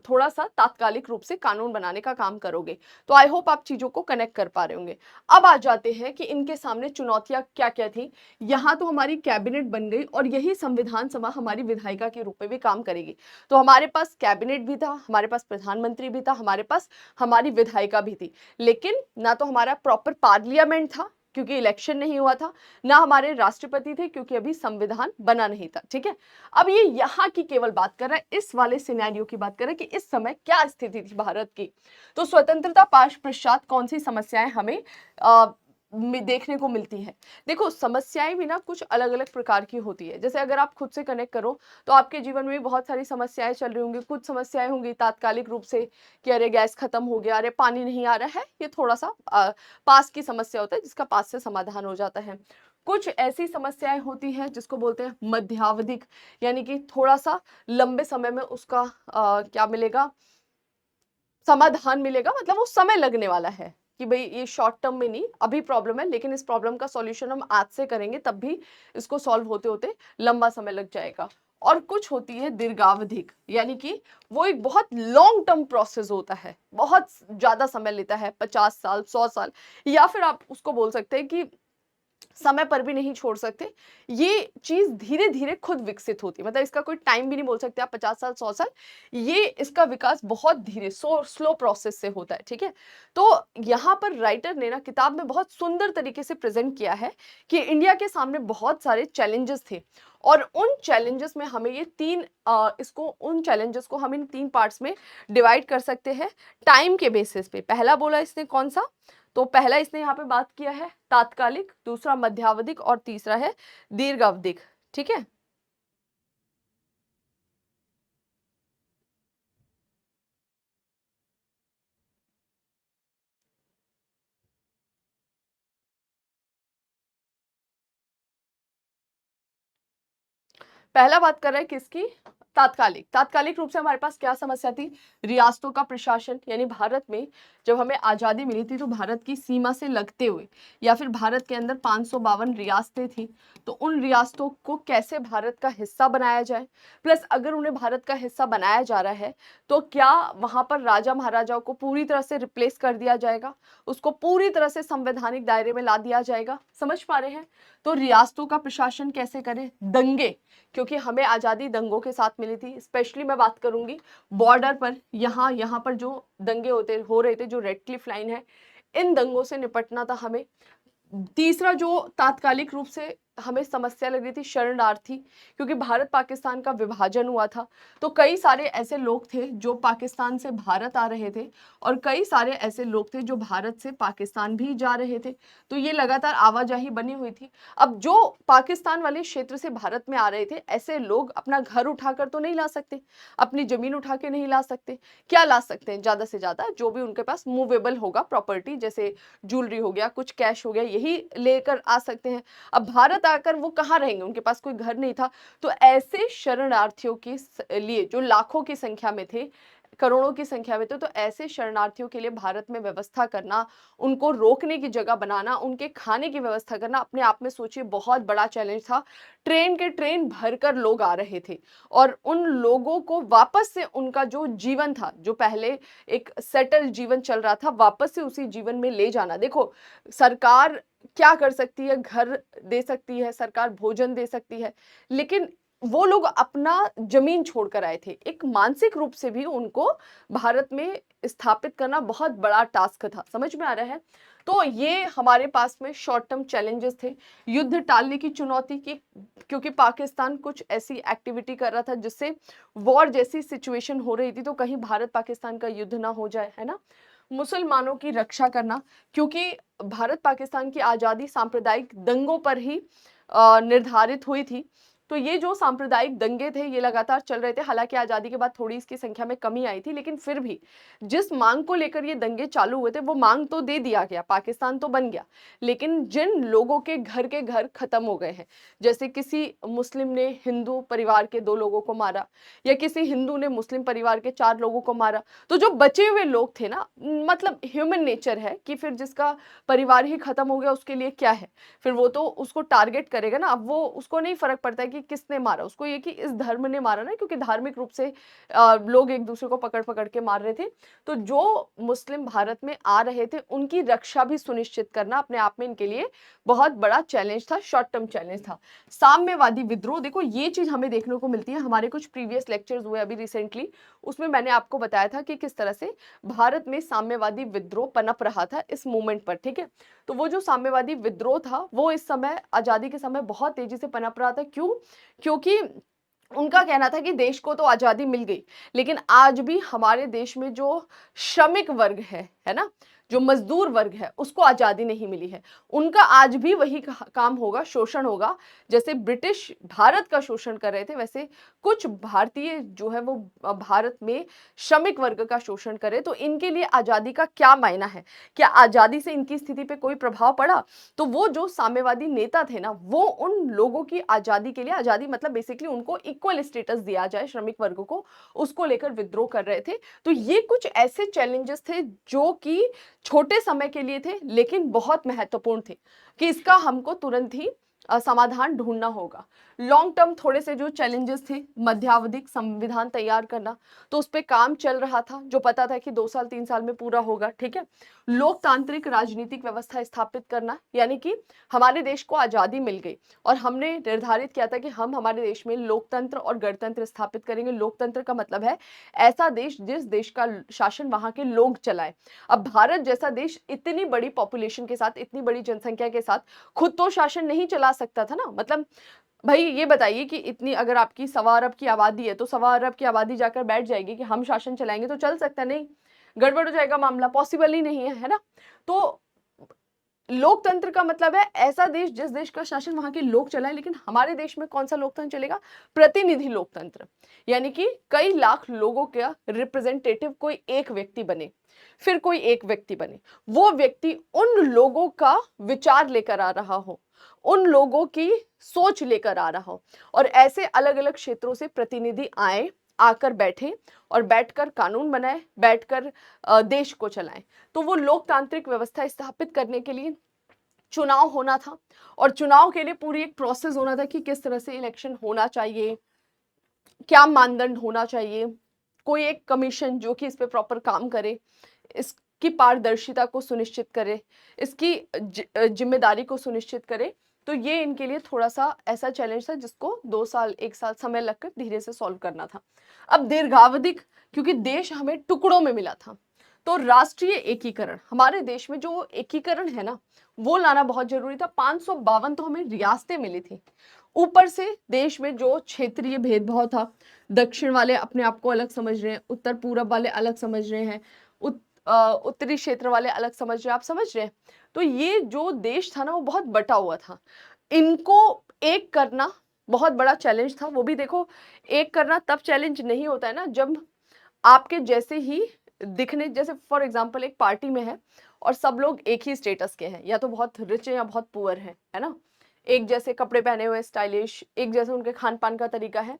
थोड़ा सा तात्कालिक रूप से कानून बनाने का काम करोगे। तो आई होप आप चीजों को कनेक्ट कर पा रहे होंगे। अब आ जाते हैं कि इनके सामने चुनौतियां क्या क्या थी। यहाँ तो हमारी कैबिनेट बन गई और यही संविधान सभा हमारी विधायिका के रूप में भी काम करेगी। तो हमारे पास कैबिनेट भी था, हमारे पास प्रधानमंत्री भी था, हमारे पास हमारी विधायिका भी थी, लेकिन ना तो हमारा प्रॉपर पार्लियामेंट था क्योंकि इलेक्शन नहीं हुआ था, ना हमारे राष्ट्रपति थे क्योंकि अभी संविधान बना नहीं था। ठीक है, अब ये यहाँ की केवल बात कर रहा है, इस वाले सिनेरियो की बात कर रहा है कि इस समय क्या स्थिति थी भारत की। तो स्वतंत्रता पश्चात कौन सी समस्याएं हमें देखने को मिलती है। देखो, समस्याएं भी ना कुछ अलग अलग प्रकार की होती है। जैसे अगर आप खुद से कनेक्ट करो तो आपके जीवन में भी बहुत सारी समस्याएं चल रही होंगी। कुछ समस्याएं होंगी तात्कालिक रूप से कि अरे गैस खत्म हो गया, अरे पानी नहीं आ रहा है, ये थोड़ा सा पास की समस्या होता है जिसका पास से समाधान हो जाता है। कुछ ऐसी समस्याएं होती हैं जिसको बोलते हैं मध्यावधिक, यानी कि थोड़ा सा लंबे समय में उसका क्या मिलेगा, समाधान मिलेगा, मतलब वो समय लगने वाला है कि भाई ये शॉर्ट टर्म में नहीं, अभी प्रॉब्लम है लेकिन इस प्रॉब्लम का सॉल्यूशन हम आज से करेंगे तब भी इसको सॉल्व होते होते लंबा समय लग जाएगा। और कुछ होती है दीर्घावधिक, यानी कि वो एक बहुत लॉन्ग टर्म प्रोसेस होता है, बहुत ज्यादा समय लेता है, 50 साल 100 साल, या फिर आप उसको बोल सकते हैं कि समय पर भी नहीं छोड़ सकते। ये चीज धीरे धीरे खुद विकसित होती है, मतलब इसका कोई टाइम भी नहीं बोल सकते आप, 50 साल 100 साल, ये इसका विकास बहुत धीरे स्लो प्रोसेस से होता है। ठीक है, तो यहाँ पर राइटर ने ना किताब में बहुत सुंदर तरीके से प्रेजेंट किया है कि इंडिया के सामने बहुत सारे चैलेंजेस थे और उन चैलेंजेस में हमें ये उन चैलेंजेस को हम इन 3 पार्ट्स में डिवाइड कर सकते हैं टाइम के बेसिस पे। पहला बोला इसने कौन सा, तो पहला इसने यहाँ पे बात किया है तात्कालिक, दूसरा मध्यावधिक और तीसरा है दीर्घावधिक। ठीक है, पहला बात कर रहा है किसकी, तात्कालिक। तात्कालिक रूप से हमारे पास क्या समस्या थी, रियासतों का प्रशासन, यानी भारत में जब हमें आजादी मिली थी तो भारत की सीमा से लगते हुए या फिर भारत के अंदर 552 रियासतें थी, तो उन रियासतों को कैसे भारत का हिस्सा बनाया जाए, प्लस अगर उन्हें भारत का हिस्सा बनाया जा रहा है तो क्या वहां पर राजा महाराजाओं को पूरी तरह से रिप्लेस कर दिया जाएगा, उसको पूरी तरह से संवैधानिक दायरे में ला दिया जाएगा। समझ पा रहे हैं, तो रियासतों का प्रशासन कैसे करें, दंगे, क्योंकि हमें आजादी दंगों के साथ मिली थी। स्पेशली मैं बात करूंगी बॉर्डर पर, यहाँ पर जो दंगे हो रहे थे, जो रेड क्लिफ लाइन है, इन दंगों से निपटना था हमें। तीसरा जो तात्कालिक रूप से हमें समस्या लग रही थी, शरणार्थी, क्योंकि भारत पाकिस्तान का विभाजन हुआ था तो कई सारे ऐसे लोग थे जो पाकिस्तान से भारत आ रहे थे और कई सारे ऐसे लोग थे जो भारत से पाकिस्तान भी जा रहे थे, तो ये लगातार आवाजाही बनी हुई थी। अब जो पाकिस्तान वाले क्षेत्र से भारत में आ रहे थे, ऐसे लोग अपना घर उठाकर तो नहीं ला सकते, अपनी जमीन उठा के नहीं ला सकते, क्या ला सकते हैं, ज्यादा से ज्यादा जो भी उनके पास मूवेबल होगा प्रॉपर्टी, जैसे ज्वेलरी हो गया, कुछ कैश हो गया, यही लेकर आ सकते हैं। अब भारत आकर वो कहाँ रहेंगे, उनके पास कोई घर नहीं था। तो ऐसे शरणार्थियों के लिए जो लाखों की संख्या में थे, करोड़ों की संख्या में थे। तो ऐसे शरणार्थियों के लिए भारत में व्यवस्था करना, उनको रोकने की जगह बनाना, उनके खाने की व्यवस्था करना, अपने आप में सोचिए बहुत बड़ा चैलेंज था। ट्रेन के ट्रेन भरकर लोग आ रहे थे और उन लोगों को वापस से उनका जो जीवन था, जो पहले एक सेटल जीवन चल रहा था, वापस से उसी जीवन में ले जाना। देखो, सरकार क्या कर सकती है? घर दे सकती है, सरकार भोजन दे सकती है, लेकिन वो लोग अपना जमीन छोड़कर आए थे। एक मानसिक रूप से भी उनको भारत में स्थापित करना बहुत बड़ा टास्क था। समझ में आ रहा है? तो ये हमारे पास में शॉर्ट टर्म चैलेंजेस थे। युद्ध टालने की चुनौती की, क्योंकि पाकिस्तान कुछ ऐसी एक्टिविटी कर रहा था जिससे वॉर जैसी सिचुएशन हो रही थी, तो कहीं भारत पाकिस्तान का युद्ध ना हो जाए, है ना? मुसलमानों की रक्षा करना, क्योंकि भारत पाकिस्तान की आज़ादी सांप्रदायिक दंगों पर ही निर्धारित हुई थी। तो ये जो सांप्रदायिक दंगे थे ये लगातार चल रहे थे। हालांकि आज़ादी के बाद थोड़ी इसकी संख्या में कमी आई थी, लेकिन फिर भी जिस मांग को लेकर ये दंगे चालू हुए थे वो मांग तो दे दिया गया, पाकिस्तान तो बन गया, लेकिन जिन लोगों के घर खत्म हो गए हैं, जैसे किसी मुस्लिम ने हिंदू परिवार के 2 लोगों को मारा, या किसी हिंदू ने मुस्लिम परिवार के 4 लोगों को मारा, तो जो बचे हुए लोग थे ना, मतलब ह्यूमन नेचर है कि फिर जिसका परिवार ही खत्म हो गया उसके लिए क्या है, फिर वो तो उसको टारगेट करेगा ना। अब वो उसको नहीं फर्क पड़ता है कि किसने मारा, उसको ये कि इस धर्म ने मारा ना, क्योंकि धार्मिक रूप से लोग एक दूसरे को पकड़ पकड़ के मार रहे थे। तो जो मुस्लिम भारत में आ रहे थे उनकी रक्षा भी सुनिश्चित करना अपने आप में इनके लिए बहुत बड़ा चैलेंज था, शॉर्ट टर्म चैलेंज था। साम्यवादी विद्रोह, देखो ये चीज हमें देखने को मिलती है। हमारे कुछ प्रीवियस लेक्चर्स हुए अभी रिसेंटली, उसमें मैंने आपको बताया था कि किस तरह से भारत में साम्यवादी विद्रोह पनप रहा था इस मूवमेंट पर, ठीक है। तो वो जो साम्यवादी विद्रोह था वो इस समय आजादी के समय बहुत तेजी से पनप रहा था। क्यों? क्योंकि उनका कहना था कि देश को तो आजादी मिल गई, लेकिन आज भी हमारे देश में जो श्रमिक वर्ग है ना, जो मजदूर वर्ग है, उसको आजादी नहीं मिली है। उनका आज भी वही काम होगा, शोषण होगा। जैसे ब्रिटिश भारत का शोषण कर रहे थे, वैसे कुछ भारतीय जो है वो भारत में श्रमिक वर्ग का शोषण करे। तो इनके लिए आजादी का क्या मायना है? क्या आजादी से इनकी स्थिति पे कोई प्रभाव पड़ा? तो वो जो साम्यवादी नेता थे ना, वो उन लोगों की आजादी के लिए, आजादी मतलब बेसिकली उनको इक्वल स्टेटस दिया जाए श्रमिक वर्ग को, उसको लेकर विद्रोह कर रहे थे। तो ये कुछ ऐसे चैलेंजेस थे जो कि छोटे समय के लिए थे, लेकिन बहुत महत्वपूर्ण थे कि इसका हमको तुरंत ही समाधान ढूंढना होगा। लॉन्ग टर्म थोड़े से जो चैलेंजेस थे, मध्यावधिक संविधान तैयार करना, तो उस पर काम चल रहा था, जो पता था कि 2 साल 3 साल में पूरा होगा, ठीक है। लोकतांत्रिक राजनीतिक व्यवस्था स्थापित करना, यानी कि हमारे देश को आजादी मिल गई और हमने निर्धारित किया था कि हम हमारे देश में लोकतंत्र और गणतंत्र स्थापित करेंगे। लोकतंत्र का मतलब है ऐसा देश जिस देश का शासन वहां के लोग चलाए। अब भारत जैसा देश इतनी बड़ी पॉपुलेशन के साथ, इतनी बड़ी जनसंख्या के साथ खुद तो शासन नहीं चला सकता था ना। मतलब भाई ये बताइए कि इतनी अगर आपकी 1.25 अरब की आबादी है, तो 1.25 अरब की आबादी जाकर बैठ जाएगी कि हम शासन चलाएंगे, तो चल सकता नहीं, गड़बड़ हो जाएगा मामला, पॉसिबल ही नहीं है ना। तो लोकतंत्र का मतलब है ऐसा देश जिस देश का शासन वहां के लोग चलाए। लेकिन हमारे देश में कौन सा लोकतंत्र चलेगा? प्रतिनिधि लोकतंत्र, यानी कि कई लाख लोगों का रिप्रेजेंटेटिव कोई एक व्यक्ति बने, फिर कोई एक व्यक्ति बने, वो व्यक्ति उन लोगों का विचार लेकर आ रहा हो, उन लोगों की सोच लेकर आ रहा हो, और ऐसे अलग अलग क्षेत्रों से प्रतिनिधि आए, आकर बैठे और बैठकर कानून बनाए, बैठकर देश को चलाएं। तो वो लोकतांत्रिक व्यवस्था स्थापित करने के लिए चुनाव होना था, और चुनाव के लिए पूरी एक प्रोसेस होना था कि किस तरह से इलेक्शन होना चाहिए, क्या मानदंड होना चाहिए, कोई एक कमीशन जो कि इस पे प्रॉपर काम करे, इसकी पारदर्शिता को सुनिश्चित करे, इसकी जिम्मेदारी को सुनिश्चित करे। तो ये इनके लिए थोड़ा सा ऐसा चैलेंज था जिसको 2 साल 1 साल समय लगकर धीरे से सॉल्व करना था। अब दीर्घावधिक, क्योंकि देश हमें टुकड़ों में मिला था, तो राष्ट्रीय एकीकरण, हमारे देश में जो एकीकरण है ना वो लाना बहुत जरूरी था। 552 तो हमें रियासतें मिली थी, ऊपर से देश में जो क्षेत्रीय भेदभाव था, दक्षिण वाले अपने आप को अलग समझ रहे हैं, उत्तर पूरब वाले अलग समझ रहे हैं, उत्तरी क्षेत्र वाले अलग समझ रहे हैं, आप समझ रहे हैं। तो ये जो देश था ना वो बहुत बटा हुआ था, इनको एक करना बहुत बड़ा चैलेंज था। वो भी देखो, एक करना तब चैलेंज नहीं होता है ना जब आपके जैसे ही दिखने, जैसे फॉर एग्जांपल एक पार्टी में है और सब लोग एक ही स्टेटस के हैं, या तो बहुत रिच है या बहुत पुअर है ना, एक जैसे कपड़े पहने हुए, स्टाइलिश, एक जैसे उनके खान पान का तरीका है,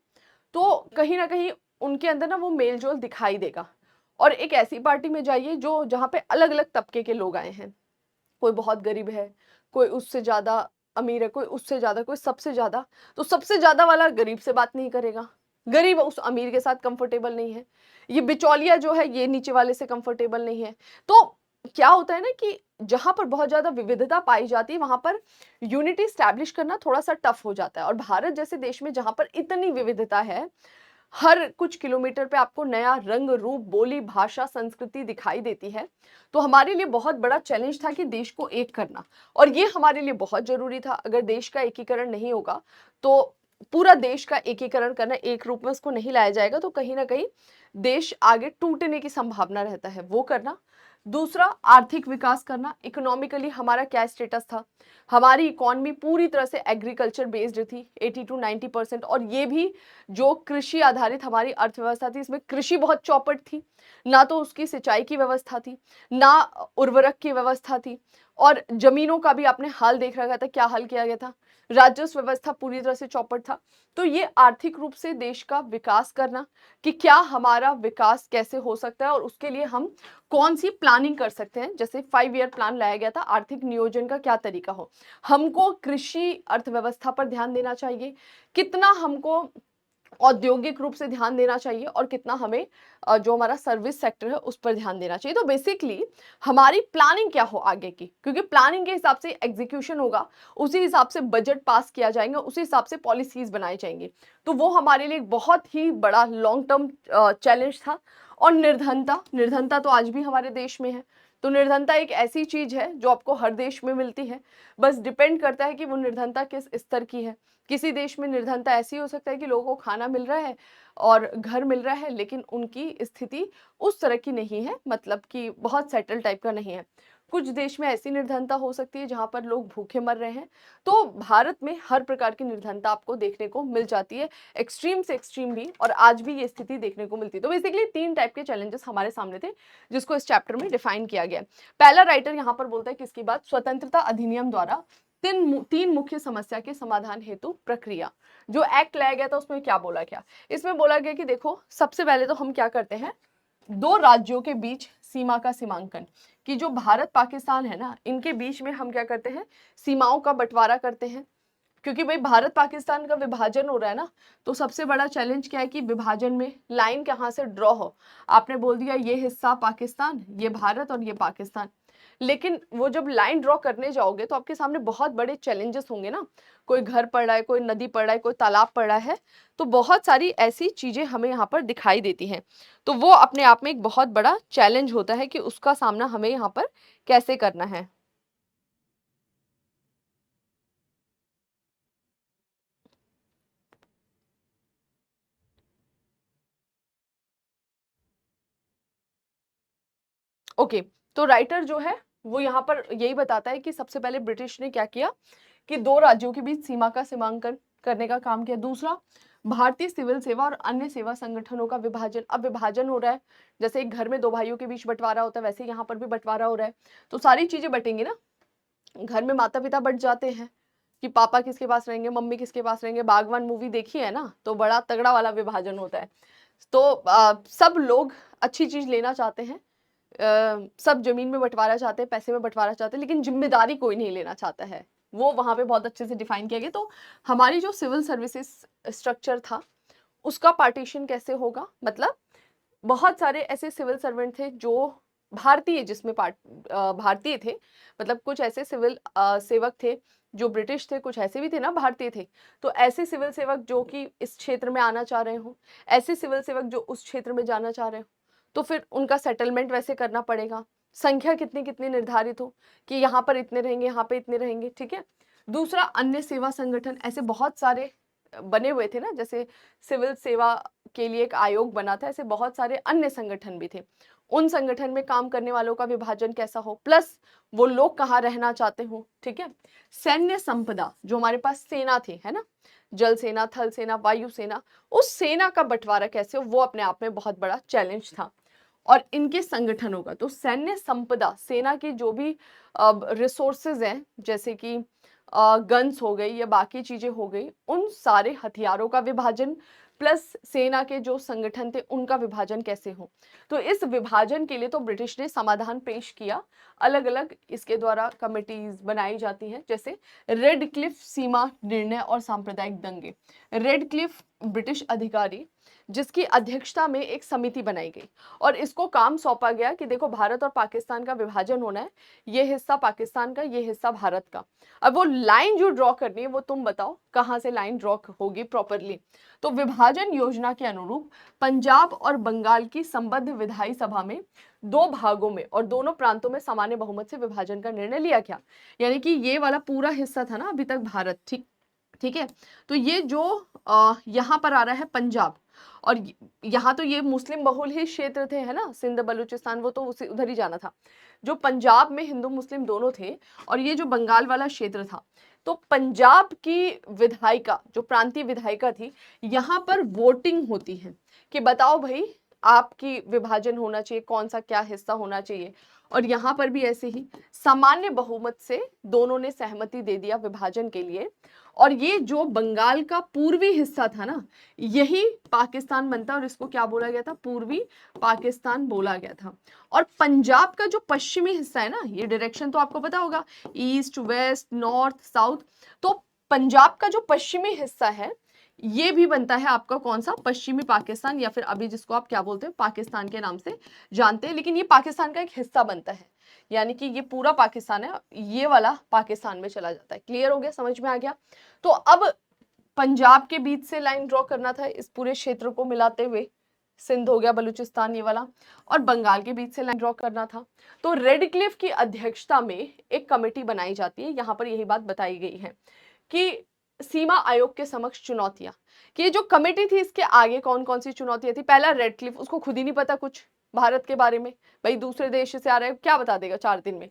तो कहीं ना कहीं उनके अंदर ना वो मेल जोल दिखाई देगा। और एक ऐसी पार्टी में जाइए जो जहाँ पे अलग अलग तबके के लोग आए हैं। कोई बहुत गरीब है, कोई उससे ज़्यादा अमीर है, कोई उससे ज़्यादा, कोई सबसे ज़्यादा। तो सबसे ज़्यादा वाला गरीब से बात नहीं करेगा, गरीब उस अमीर के साथ कंफर्टेबल नहीं है, ये बिचौलिया जो है ये नीचे वाले से कंफर्टेबल नहीं है। तो क्या होता है ना कि जहाँ पर बहुत ज़्यादा विविधता पाई जाती है, वहाँ पर यूनिटी स्टैब्लिश करना थोड़ा-सा टफ हो जाता है। और भारत जैसे देश में जहाँ पर इतनी विविधता है, हर कुछ किलोमीटर पे आपको नया रंग, रूप, बोली, भाषा, संस्कृति दिखाई देती है। तो हमारे लिए बहुत बड़ा चैलेंज था कि देश को एक करना, और ये हमारे लिए बहुत ज़रूरी था। अगर देश का एकीकरण नहीं होगा, तो पूरा देश का एकीकरण करना, एक रूप में उसको नहीं लाया जाएगा, तो कहीं न कहीं देश आगे टूटने की संभावना रहता है, वो करना। दूसरा, आर्थिक विकास करना। इकोनॉमिकली हमारा क्या स्टेटस था? हमारी इकॉनमी पूरी तरह से एग्रीकल्चर बेस्ड थी, 80 टू 90%, और ये भी जो कृषि आधारित हमारी अर्थव्यवस्था थी, इसमें कृषि बहुत चौपट थी। ना तो उसकी सिंचाई की व्यवस्था थी, ना उर्वरक की व्यवस्था थी, और ज़मीनों का भी आपने हाल देख रखा था, क्या हाल किया गया था। राजस्व व्यवस्था पूरी तरह से चौपट था। तो ये आर्थिक रूप से देश का विकास करना, कि क्या हमारा विकास कैसे हो सकता है और उसके लिए हम कौन-सी प्लानिंग कर सकते हैं। जैसे 5 ईयर प्लान लाया गया था, आर्थिक नियोजन का क्या तरीका हो। हमको कृषि अर्थव्यवस्था पर ध्यान देना चाहिए, कितना हमको औद्योगिक रूप से ध्यान देना चाहिए, और कितना हमें जो हमारा सर्विस सेक्टर है उस पर ध्यान देना चाहिए। तो बेसिकली हमारी प्लानिंग क्या हो आगे की, क्योंकि प्लानिंग के हिसाब से एग्जीक्यूशन होगा, उसी हिसाब से बजट पास किया जाएगा, उसी हिसाब से पॉलिसीज बनाई जाएंगी। तो वो हमारे लिए एक बहुत ही बड़ा लॉन्ग टर्म चैलेंज था। और निर्धनता, निर्धनता तो आज भी हमारे देश में है। तो निर्धनता एक ऐसी चीज है जो आपको हर देश में मिलती है, बस डिपेंड करता है कि वो निर्धनता किस स्तर की है। किसी देश में निर्धनता ऐसी हो सकता है कि लोगों को खाना मिल रहा है और घर मिल रहा है, लेकिन उनकी स्थिति उस तरह की नहीं है, मतलब कि बहुत सेटल टाइप का नहीं है। कुछ देश में ऐसी निर्धनता हो सकती है जहाँ पर लोग भूखे मर रहे हैं। तो भारत में हर प्रकार की निर्धनता आपको देखने को मिल जाती है, एक्सट्रीम से एक्सट्रीम भी, और आज भी ये स्थिति देखने को मिलती है। तो बेसिकली 3 टाइप के चैलेंजेस हमारे सामने थे, जिसको इस चैप्टर में डिफाइन किया गया है। पहला राइटर यहाँ पर बोलता है किसकी बात? स्वतंत्रता अधिनियम द्वारा तीन मुख्य समस्या के समाधान हेतु प्रक्रिया। जो एक्ट लाया गया था उसमें क्या बोला गया? इसमें बोला गया कि देखो, सबसे पहले तो हम क्या करते हैं, दो राज्यों के बीच सीमा का सीमांकन, कि जो भारत पाकिस्तान है ना, इनके बीच में हम क्या करते हैं, सीमाओं का बंटवारा करते हैं। क्योंकि भाई भारत पाकिस्तान का विभाजन हो रहा है ना, तो सबसे बड़ा चैलेंज क्या है कि विभाजन में लाइन कहाँ से ड्रॉ हो। आपने बोल दिया ये हिस्सा पाकिस्तान, ये भारत और ये पाकिस्तान, लेकिन वो जब लाइन ड्रॉ करने जाओगे तो आपके सामने बहुत बड़े चैलेंजेस होंगे ना। कोई घर पड़ रहा है, कोई नदी पड़ रहा है, कोई तालाब पड़ रहा है, तो बहुत सारी ऐसी चीजें हमें यहाँ पर दिखाई देती हैं। तो वो अपने आप में एक बहुत बड़ा चैलेंज होता है कि उसका सामना हमें यहाँ पर कैसे करना है। ओके, तो राइटर जो है वो यहाँ पर यही बताता है कि सबसे पहले ब्रिटिश ने क्या किया कि दो राज्यों के बीच सीमा का सीमांकन करने का काम किया। दूसरा, भारतीय सिविल सेवा और अन्य सेवा संगठनों का विभाजन। अब विभाजन हो रहा है, जैसे एक घर में दो भाइयों के बीच बंटवारा होता है, वैसे यहाँ पर भी बंटवारा हो रहा है। तो सारी चीजें बटेंगी ना, घर में माता पिता बंट जाते हैं कि पापा किसके पास रहेंगे, मम्मी किसके पास रहेंगे। बागवान मूवी देखी है ना, तो बड़ा तगड़ा वाला विभाजन होता है। तो सब लोग अच्छी चीज लेना चाहते हैं, सब जमीन में बंटवारा चाहते हैं, पैसे में बंटवारा चाहते हैं, लेकिन जिम्मेदारी कोई नहीं लेना चाहता है। वो वहां पे बहुत अच्छे से डिफाइन किया गया। तो हमारी जो सिविल सर्विसेज स्ट्रक्चर था, उसका पार्टीशन कैसे होगा, मतलब बहुत सारे ऐसे सिविल सर्वेंट थे जो भारतीय, जिसमें भारतीय थे, मतलब कुछ ऐसे सिविल सेवक थे जो ब्रिटिश थे, कुछ ऐसे भी थे ना भारतीय थे। तो ऐसे सिविल सेवक जो कि इस क्षेत्र में आना चाह रहे हो, ऐसे सिविल सेवक जो उस क्षेत्र में जाना चाह रहे हो, तो फिर उनका सेटलमेंट वैसे करना पड़ेगा। संख्या कितनी कितनी निर्धारित हो कि यहाँ पर इतने रहेंगे, यहाँ पे इतने रहेंगे, ठीक है। दूसरा, अन्य सेवा संगठन, ऐसे बहुत सारे बने हुए थे ना, जैसे सिविल सेवा के लिए एक आयोग बना था, ऐसे बहुत सारे अन्य संगठन भी थे। उन संगठन में काम करने वालों का विभाजन कैसा हो, प्लस वो लोग कहाँ रहना चाहते हो, ठीक है। सैन्य संपदा, जो हमारे पास सेना थी, है ना, जल सेना, थल सेना, वायु सेना, उस सेना का बंटवारा कैसे हो, वो अपने आप में बहुत बड़ा चैलेंज था। और इनके संगठनों का, तो सैन्य संपदा, सेना की जो भी रिसोर्सेज हैं, जैसे कि गन्स हो गई या बाकी चीजें हो गई, उन सारे हथियारों का विभाजन, प्लस सेना के जो संगठन थे उनका विभाजन कैसे हो। तो इस विभाजन के लिए तो ब्रिटिश ने समाधान पेश किया, अलग अलग इसके द्वारा कमिटीज बनाई जाती हैं, जैसे रेड क्लिफ सीमा निर्णय और सांप्रदायिक दंगे। रेड क्लिफ ब्रिटिश अधिकारी जिसकी अध्यक्षता में एक समिति बनाई गई और इसको काम सौंपा गया कि देखो भारत और पाकिस्तान का विभाजन होना है, ये हिस्सा पाकिस्तान का, ये हिस्सा भारत का। अब वो लाइन जो ड्रॉ करनी है वो तुम बताओ कहां से लाइन ड्रॉ होगी प्रॉपरली। तो विभाजन योजना के अनुरूप पंजाब और बंगाल की संबद्ध विधायी सभा में दो भागों में और दोनों प्रांतों में सामान्य बहुमत से विभाजन का निर्णय लिया गया। यानी कि ये वाला पूरा हिस्सा था ना अभी तक भारत, ठीक है। तो ये जो यहाँ पर आ रहा है पंजाब, और यहाँ तो ये मुस्लिम बहुल ही क्षेत्र थे, है ना, सिंध बलूचिस्तान, वो तो उसी उधर ही जाना था। जो पंजाब में हिंदू मुस्लिम दोनों थे और ये जो बंगाल वाला क्षेत्र था, तो पंजाब की विधायिका जो प्रांतीय विधायिका थी, यहाँ पर वोटिंग होती है कि बताओ भाई आपकी विभाजन होना चाहिए, कौन सा क्या हिस्सा होना चाहिए। और यहाँ पर भी ऐसे ही सामान्य बहुमत से दोनों ने सहमति दे दिया विभाजन के लिए। और ये जो बंगाल का पूर्वी हिस्सा था ना, यही पाकिस्तान बनता और इसको क्या बोला गया था, पूर्वी पाकिस्तान बोला गया था। और पंजाब का जो पश्चिमी हिस्सा है ना, ये डायरेक्शन तो आपको पता होगा, ईस्ट वेस्ट नॉर्थ साउथ, तो पंजाब का जो पश्चिमी हिस्सा है ये भी बनता है आपका कौन सा, पश्चिमी पाकिस्तान, या फिर अभी जिसको आप क्या बोलते हैं पाकिस्तान के नाम से जानते हैं, लेकिन ये पाकिस्तान का एक हिस्सा बनता है। यानी कि ये पूरा पाकिस्तान है, ये वाला पाकिस्तान में चला जाता है। क्लियर हो गया, समझ में आ गया। तो अब पंजाब के बीच से लाइन ड्रॉ करना था इस पूरे क्षेत्र को मिलाते हुए, सिंध हो गया, बलूचिस्तान ये वाला, और बंगाल के बीच से लाइन ड्रॉ करना था। तो रेड क्लिफ की अध्यक्षता में एक कमेटी बनाई जाती है। यहाँ पर यही बात बताई गई है कि सीमा आयोग के समक्ष चुनौतियां, कि ये जो कमेटी थी इसके आगे कौन कौन सी चुनौतियां थी। पहला, रेड क्लिफ, उसको खुद ही नहीं पता कुछ भारत के बारे में, भाई दूसरे देश से आ रहा है क्या बता देगा 4 दिन में।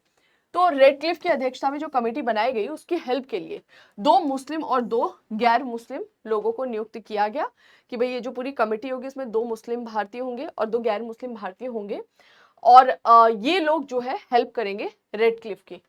तो रेड क्लिफ की अध्यक्षता में जो कमेटी बनाई गई उसकी हेल्प के लिए 2 मुस्लिम और 2 गैर मुस्लिम लोगों को नियुक्त किया गया कि भाई ये जो पूरी कमेटी होगी इसमें 2 मुस्लिम भारतीय होंगे और 2 गैर मुस्लिम भारतीय होंगे, और ये लोग जो है हेल्प करेंगे रेड क्लिफ की।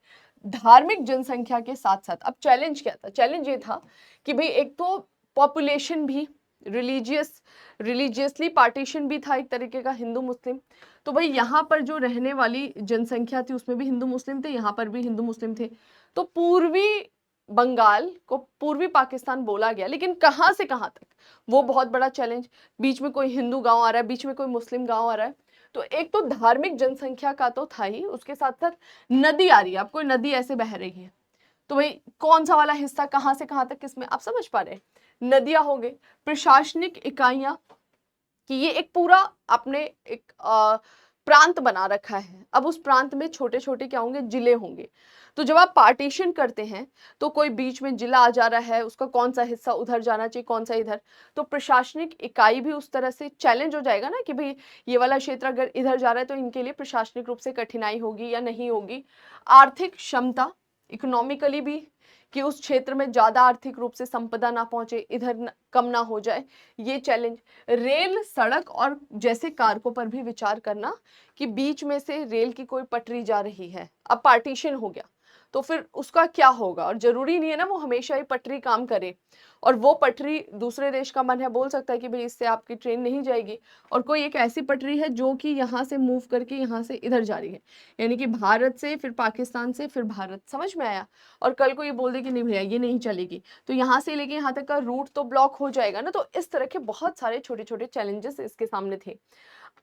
धार्मिक जनसंख्या के साथ साथ अब चैलेंज क्या था, चैलेंज ये था कि भाई एक तो पॉपुलेशन भी रिलीजियसली पार्टीशन भी था एक तरीके का, हिंदू मुस्लिम। तो भाई यहाँ पर जो रहने वाली जनसंख्या थी उसमें भी हिंदू मुस्लिम थे, यहाँ पर भी हिंदू मुस्लिम थे। तो पूर्वी बंगाल को पूर्वी पाकिस्तान बोला गया, लेकिन कहाँ से कहाँ तक, वो बहुत बड़ा चैलेंज। बीच में कोई हिंदू गांव आ रहा है, बीच में कोई मुस्लिम गांव आ रहा है। तो एक तो धार्मिक जनसंख्या का तो था ही, उसके साथ साथ नदी आ रही है, अब कोई नदी ऐसे बह रही है, तो भाई कौन सा वाला हिस्सा कहाँ से कहाँ तक किसमें, आप समझ पा रहे हैं। नदियां हो गई, प्रशासनिक इकाइयां, कि ये एक पूरा आपने एक प्रांत बना रखा है। अब उस प्रांत में छोटे छोटे क्या होंगे, जिले होंगे। तो जब आप पार्टीशन करते हैं तो कोई बीच में जिला आ जा रहा है, उसका कौन सा हिस्सा उधर जाना चाहिए, कौन सा इधर। तो प्रशासनिक इकाई भी उस तरह से चैलेंज हो जाएगा ना कि भाई ये वाला क्षेत्र अगर इधर जा रहा है तो इनके लिए प्रशासनिक रूप से कठिनाई होगी या नहीं होगी। आर्थिक क्षमता, इकोनॉमिकली भी, कि उस क्षेत्र में ज्यादा आर्थिक रूप से संपदा ना पहुंचे, इधर कम ना हो जाए, ये चैलेंज। रेल, सड़क और जैसे कारकों पर भी विचार करना कि बीच में से रेल की कोई पटरी जा रही है, अब पार्टीशन हो गया तो फिर उसका क्या होगा। और जरूरी नहीं है ना वो हमेशा ही पटरी काम करे, और वो पटरी दूसरे देश का मन है बोल सकता है कि भाई इससे आपकी ट्रेन नहीं जाएगी, और कोई एक ऐसी पटरी है जो कि यहाँ से मूव करके यहाँ से इधर जा रही है, यानी कि भारत से फिर पाकिस्तान से फिर भारत, समझ में आया। और कल को ये बोल दे कि नहीं भैया ये नहीं चलेगी, तो यहाँ से लेके यहाँ तक का रूट तो ब्लॉक हो जाएगा ना। तो इस तरह के बहुत सारे छोटे छोटे चैलेंजेस इसके सामने थे।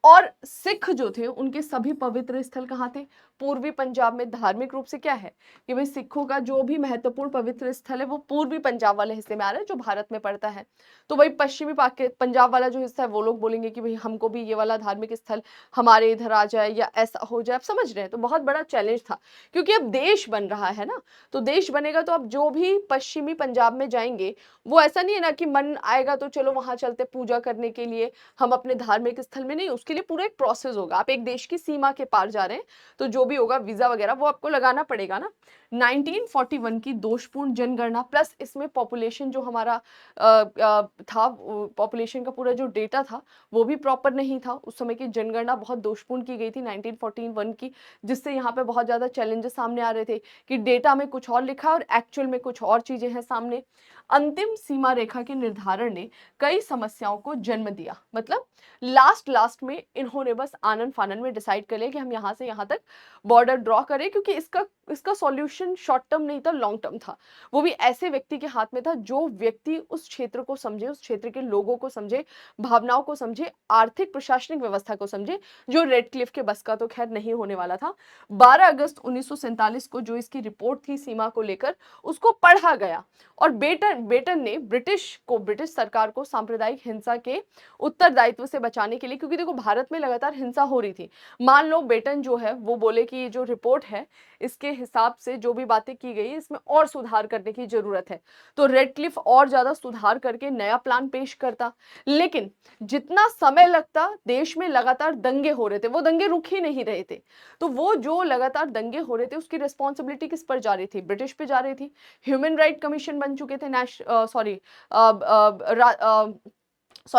और सिख जो थे उनके सभी पवित्र स्थल कहाँ थे, पूर्वी पंजाब में। धार्मिक रूप से क्या है कि भाई सिखों का जो भी महत्वपूर्ण पवित्र स्थल है वो पूर्वी पंजाब वाले हिस्से में आ रहा है जो भारत में पड़ता है। तो भाई पश्चिमी पंजाब वाला जो हिस्सा है वो लोग बोलेंगे कि भाई हमको भी ये वाला धार्मिक स्थल हमारे इधर आ जाए या ऐसा हो जाए, आप समझ रहे हैं। तो बहुत बड़ा चैलेंज था क्योंकि अब देश बन रहा है ना, तो देश बनेगा तो अब जो भी पश्चिमी पंजाब में जाएंगे वो ऐसा नहीं है ना कि मन आएगा तो चलो वहां चलते पूजा करने के लिए हम अपने धार्मिक स्थल में, नहीं, उसके लिए पूरा एक प्रोसेस होगा। आप एक देश की सीमा के पार जा रहे हैं तो जो भी होगा वीजा वगैरह वो आपको लगाना पड़ेगा ना। 1941 की दोषपूर्ण जनगणना प्लस इसमें पॉपुलेशन जो हमारा था, पॉपुलेशन का पूरा जो डेटा था वो भी प्रॉपर नहीं था। उस समय की जनगणना बहुत दोषपूर्ण की गई थी 1941 की, जिससे यहाँ पे बहुत ज़्यादा चैलेंजेस सामने आ रहे थे कि डेटा में कुछ और लिखा और एक्चुअल में कुछ और चीज़ें हैं सामने। अंतिम सीमा रेखा के निर्धारण ने कई समस्याओं को जन्म दिया। मतलब लास्ट में इन्होंने बस आनन फानन में डिसाइड कर लिया कि हम यहाँ से यहाँ तक बॉर्डर ड्रॉ करें, क्योंकि इसका सॉल्यूशन शॉर्ट टर्म नहीं था, लॉन्ग टर्म था। वो भी ऐसे व्यक्ति के हाथ में था जो व्यक्ति उस क्षेत्र को समझे, उस क्षेत्र के लोगों को समझे, भावनाओं को समझे, आर्थिक प्रशासनिक व्यवस्था को समझे, जो रेड क्लिफ के बस का तो खैर नहीं होने वाला था। 12 अगस्त 1947 को जो इसकी रिपोर्ट थी सीमा को लेकर, उसको पढ़ा गया और बेटन ने ब्रिटिश सरकार को सांप्रदायिक हिंसा के उत्तरदायित्व से बचाने के लिए, क्योंकि देखो भारत में लगातार हिंसा हो रही थी, मान लो बेटन जो है वो बोले कि ये जो रिपोर्ट है इसके हिसाब से जो भी बातें की गई है इसमें और सुधार करने की जरूरत है, तो रेड क्लिफ और ज्यादा सुधार करके नया प्लान पेश करता। लेकिन जितना समय लगता, देश में लगातार दंगे हो रहे थे, वो दंगे रुक ही नहीं रहे थे। तो वो जो लगातार दंगे हो रहे थे उसकी रिस्पॉन्सिबिलिटी किस पर जा रही थी? ब्रिटिश पे जा रही थी। ह्यूमन राइट कमीशन बन चुके थे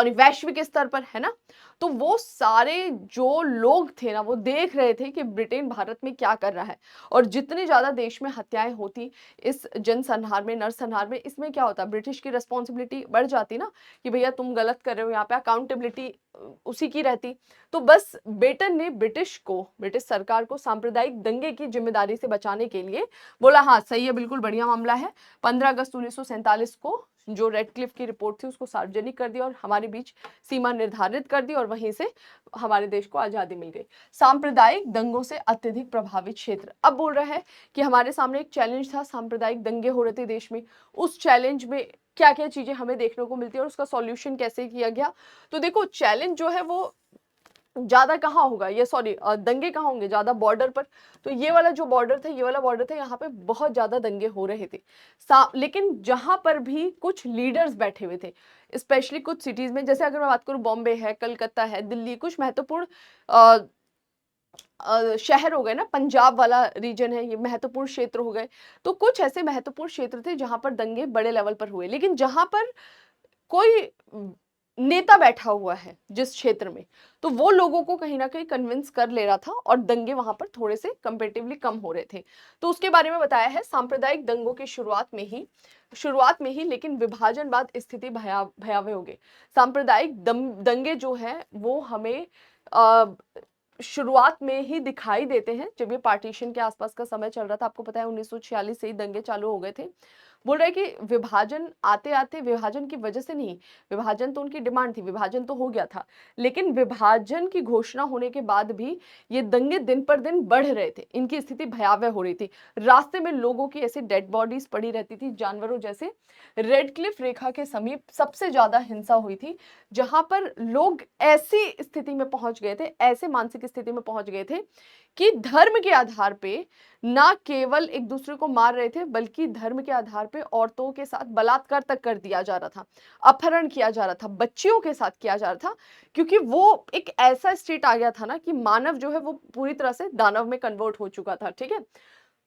वैश्विक स्तर पर, है ना। तो वो सारे जो लोग थे ना, वो देख रहे थे कि ब्रिटेन भारत में क्या कर रहा है, और जितनी ज्यादा देश में हत्याएं होती इस जनसंहार में, नरसंहार में, इसमें क्या होता, ब्रिटिश की रिस्पॉन्सिबिलिटी बढ़ जाती ना कि भैया तुम गलत कर रहे हो, यहाँ पे अकाउंटेबिलिटी उसी की रहती। तो बस बेटन ने ब्रिटिश सरकार को सांप्रदायिक दंगे की जिम्मेदारी से बचाने के लिए बोला, हाँ सही है, बिल्कुल बढ़िया मामला है। 15 अगस्त 1947 को जो रेड क्लिफ की रिपोर्ट थी उसको सार्वजनिक कर दिया और हमारे बीच सीमा निर्धारित कर दी, और वहीं से हमारे देश को आजादी मिल गई। सांप्रदायिक दंगों से अत्यधिक प्रभावित क्षेत्र, अब बोल रहा है कि हमारे सामने एक चैलेंज था, सांप्रदायिक दंगे हो रहे थे देश में, उस चैलेंज में क्या क्या चीजें हमें देखने को मिलती है और उसका सॉल्यूशन कैसे किया गया। तो देखो चैलेंज जो है वो ज्यादा कहाँ होगा, ये दंगे कहाँ होंगे, ज्यादा बॉर्डर पर। तो ये वाला जो बॉर्डर था, ये वाला बॉर्डर था, यहाँ पे बहुत ज्यादा दंगे हो रहे थे। लेकिन जहां पर भी कुछ लीडर्स बैठे हुए थे, स्पेशली कुछ सिटीज में, जैसे अगर मैं बात करूं बॉम्बे है, कलकत्ता है, दिल्ली, कुछ महत्वपूर्ण शहर हो गए ना, पंजाब वाला रीजन है, ये महत्वपूर्ण क्षेत्र हो गए। तो कुछ ऐसे महत्वपूर्ण क्षेत्र थे जहां पर दंगे बड़े लेवल पर हुए, लेकिन जहां पर कोई नेता बैठा हुआ है जिस क्षेत्र में, तो वो लोगों को कहीं ना कहीं कन्विंस कर ले रहा था और दंगे वहां पर थोड़े से कंपेरेटिवली कम हो रहे थे। तो उसके बारे में बताया है, सांप्रदायिक दंगों की शुरुआत में ही लेकिन विभाजन बाद स्थिति भयावह हो गई। सांप्रदायिक दंगे जो है वो हमें शुरुआत में ही दिखाई देते हैं जब ये पार्टीशन के आसपास का समय चल रहा था। आपको पता है 1946 से ही दंगे चालू हो गए थे। बोल रहे कि विभाजन आते आते, विभाजन की वजह से नहीं, विभाजन तो उनकी डिमांड थी, विभाजन तो हो गया था, लेकिन विभाजन की घोषणा होने के बाद भी ये दंगे दिन पर दिन बढ़ रहे थे, इनकी स्थिति भयावह हो रही थी। रास्ते में लोगों की ऐसी डेड बॉडीज पड़ी रहती थी जानवरों जैसे। रेड क्लिफ रेखा के समीप सबसे ज्यादा हिंसा हुई थी, जहां पर लोग ऐसी स्थिति में पहुंच गए थे, ऐसे मानसिक स्थिति में पहुंच गए थे कि धर्म के आधार पे ना केवल एक दूसरे को मार रहे थे, बल्कि धर्म के आधार पे औरतों के साथ बलात्कार तक कर दिया जा रहा था, अपहरण किया जा रहा था, बच्चियों के साथ किया जा रहा था, क्योंकि वो एक ऐसा स्टेट आ गया था ना कि मानव जो है वो पूरी तरह से दानव में कन्वर्ट हो चुका था। ठीक है,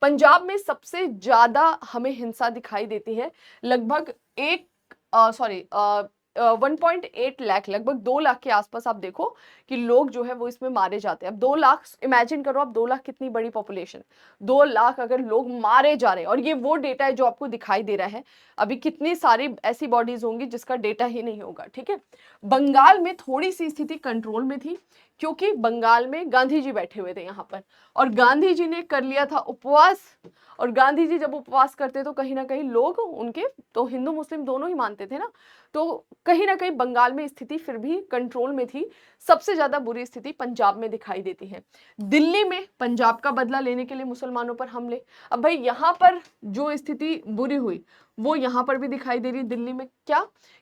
पंजाब में सबसे ज्यादा हमें हिंसा दिखाई देती है, लगभग 1.8 लाख, लगभग 2 लाख के आसपास आप देखो कि लोग जो है वो इसमें मारे जाते हैं। अब 2 लाख इमेजिन करो, अब 2 लाख कितनी बड़ी पॉपुलेशन, 2 लाख अगर लोग मारे जा रहे हैं, और ये वो डेटा है जो आपको दिखाई दे रहा है। अभी कितनी सारी ऐसी बॉडीज होंगी जिसका डेटा ही नहीं होगा। ठीक है, बंगाल में थोड़ी सी स्थिति कंट्रोल में थी, क्योंकि बंगाल में गांधी जी बैठे हुए थे यहाँ पर, और गांधी जी ने कर लिया था उपवास। और गांधी जी जब उपवास करते तो कहीं ना कहीं लोग उनके तो हिंदू मुस्लिम दोनों ही मानते थे ना, तो कहीं ना कहीं बंगाल में स्थिति फिर भी कंट्रोल में थी। सबसे ज्यादा बुरी स्थिति पंजाब में दिखाई देती है। दिल्ली में पंजाब का बदला लेने के लिए मुसलमानों पर हमले। अब भाई यहाँ पर जो स्थिति बुरी हुई वो यहाँ पर भी दिखाई दे रही है दिल्ली में, क्या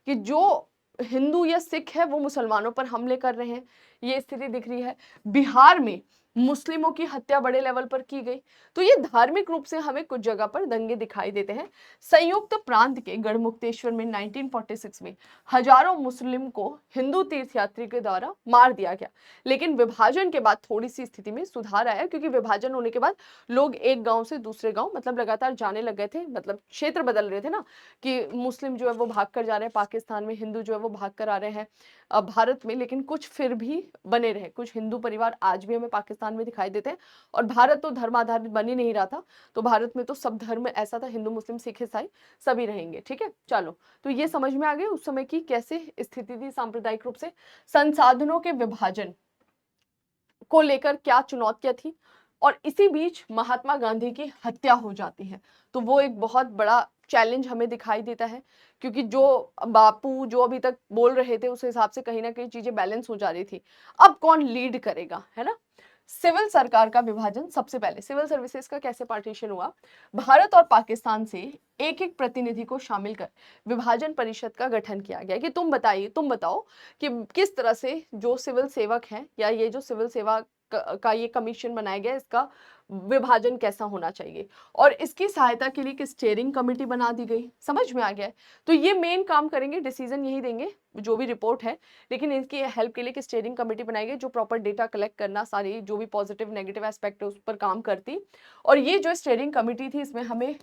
कि जो हिंदू या सिख है वो मुसलमानों पर हमले कर रहे हैं, ये स्थिति दिख रही है। बिहार में मुस्लिमों की हत्या बड़े लेवल पर की गई। तो ये धार्मिक रूप से हमें कुछ जगह पर दंगे दिखाई देते हैं। संयुक्त प्रांत के गढ़मुक्तेश्वर में 1946 में हजारों मुस्लिम को हिंदू तीर्थयात्री के द्वारा मार दिया गया। लेकिन विभाजन के बाद थोड़ी सी स्थिति में सुधार आया, क्योंकि विभाजन होने के बाद लोग एक गांव से दूसरे गांव मतलब लगातार जाने लग गए थे, मतलब क्षेत्र बदल रहे थे ना, कि मुस्लिम जो है वो भाग कर जा रहे हैं पाकिस्तान में, हिंदू जो है वो भाग कर आ रहे हैं भारत में। लेकिन कुछ फिर भी बने रहे, कुछ हिंदू परिवार आज भी हमें पाकिस्तान में दिखाई देते हैं। और भारत तो धर्म आधारित बन ही नहीं रहा था, तो भारत में तो सब धर्म ऐसा था, हिंदू मुस्लिम सिख ईसाई सभी रहेंगे। ठीक है, चलो, तो ये समझ में आ गई उस समय की कैसे स्थिति थी सांप्रदायिक रूप से। संसाधनों के विभाजन को लेकर क्या चुनौतियां थी, और इसी बीच महात्मा गांधी की हत्या हो जाती है। तो वो एक बहुत बड़ा चैलेंज हमें दिखाई देता है, क्योंकि जो बापू जो अभी तक बोल रहे थे उस हिसाब से कहीं ना कहीं चीजें बैलेंस हो जा रही थी। अब कौन लीड करेगा, है ना। सिविल सरकार का विभाजन, सबसे पहले सिविल सर्विसेज का कैसे पार्टीशन हुआ। भारत और पाकिस्तान से एक एक प्रतिनिधि को शामिल कर विभाजन परिषद का गठन किया गया कि तुम बताइए, तुम बताओ कि किस तरह से जो सिविल सेवक हैं या ये जो सिविल सेवा का ये कमीशन बनाया गया, इसका विभाजन कैसा होना चाहिए। और इसकी सहायता के लिए एक स्टीयरिंग कमेटी बना दी गई। समझ में आ गया है। तो ये मेन काम करेंगे, डिसीजन यही देंगे जो भी रिपोर्ट है, लेकिन इनकी हेल्प के लिए एक स्टीयरिंग कमेटी बनाई गई जो प्रॉपर डेटा कलेक्ट करना, सारी जो भी पॉजिटिव नेगेटिव एस्पेक्ट है उस पर काम करती। और ये जो स्टीयरिंग कमेटी थी इसमें हमें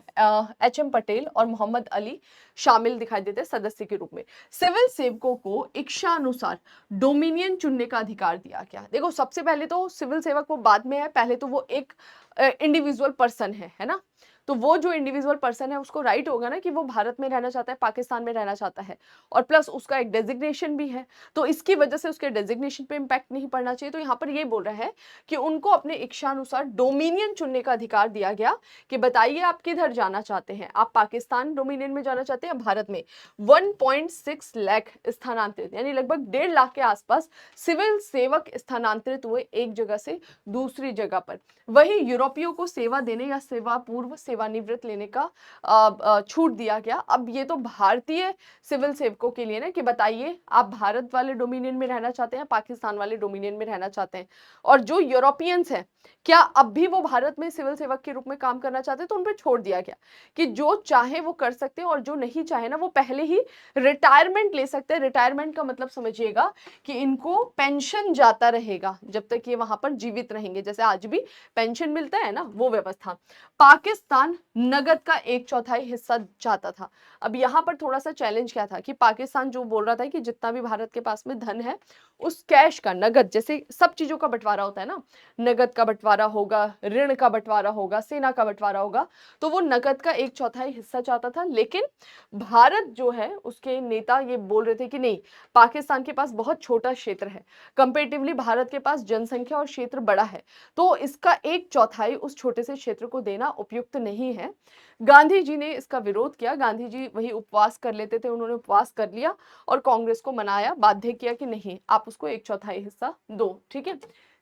HM पटेल और मोहम्मद अली शामिल दिखाई देते सदस्य के रूप में। सिविल सेवकों को इच्छा अनुसार डोमिनियन चुनने का अधिकार दिया गया। देखो, सबसे पहले तो सिविल सेवक वो बाद में है, पहले तो वो एक इंडिविजुअल पर्सन है ना। तो वो जो इंडिविजुअल पर्सन है उसको राइट होगा ना कि वो भारत में रहना चाहता है, पाकिस्तान में रहना चाहता है, और प्लस उसका एक डेजिग्नेशन भी है। तो इसकी वजह से उसके डेजिग्नेशन पे इम्पैक्ट नहीं पड़ना चाहिए। तो यहाँ पर ये बोल रहा है कि उनको अपने इच्छानुसार डोमिनियन चुनने का अधिकार दिया गया कि बताइए आप किधर जाना चाहते हैं, आप पाकिस्तान डोमिनियन में जाना चाहते हैं, भारत में। 1.6 लाख स्थानांतरित, यानी लगभग 1.5 लाख के आसपास सिविल सेवक स्थानांतरित हुए एक जगह से दूसरी जगह पर। वही यूरोपियों को सेवा देने या सेवा पूर्व सेवानिवृत्त लेने का छूट दिया गया। अब ये तो भारतीय सिविल सेवकों के लिए ना कि बताइए आप भारत वाले डोमिनियन में रहना चाहते हैं, पाकिस्तान वाले डोमिनियन में रहना चाहते हैं। और जो यूरोपियंस हैं क्या अब भी वो भारत में सिविल सेवक के रूप में काम करना चाहते हैं, तो उन पर छोड़ दिया गया कि जो चाहे वो कर सकते हैं, और जो नहीं चाहे ना वो पहले ही रिटायरमेंट ले सकते हैं। रिटायरमेंट का मतलब समझिएगा कि इनको पेंशन जाता रहेगा जब तक ये वहां पर जीवित रहेंगे, जैसे आज भी पेंशन मिलता है ना, वो व्यवस्था। पाकिस्तान नगद का 1/4 हिस्सा चाहता था। अब यहाँ पर थोड़ा सा चैलेंज क्या था कि पाकिस्तान जो बोल रहा था कि जितना भी भारत के पास में धन है उस कैश का, नगद, जैसे सब चीजों का बंटवारा होता है ना, नगद का बंटवारा होगा, ऋण का बंटवारा होगा, सेना का बंटवारा होगा, तो वो नगद का 1/4 हिस्सा चाहता था। लेकिन भारत जो है उसके नेता ये बोल रहे थे कि नहीं, पाकिस्तान के पास बहुत छोटा क्षेत्र है, कंपेरेटिवली भारत के पास जनसंख्या और क्षेत्र बड़ा है, तो इसका 1/4 उस छोटे से क्षेत्र को देना उपयुक्त नहीं है। गांधी जी ने इसका विरोध किया। गांधी जी वही उपवास कर लेते थे, उन्होंने उपवास कर लिया और कांग्रेस को मनाया, बाध्य किया कि नहीं आप उसको 1/4 हिस्सा दो। ठीक है।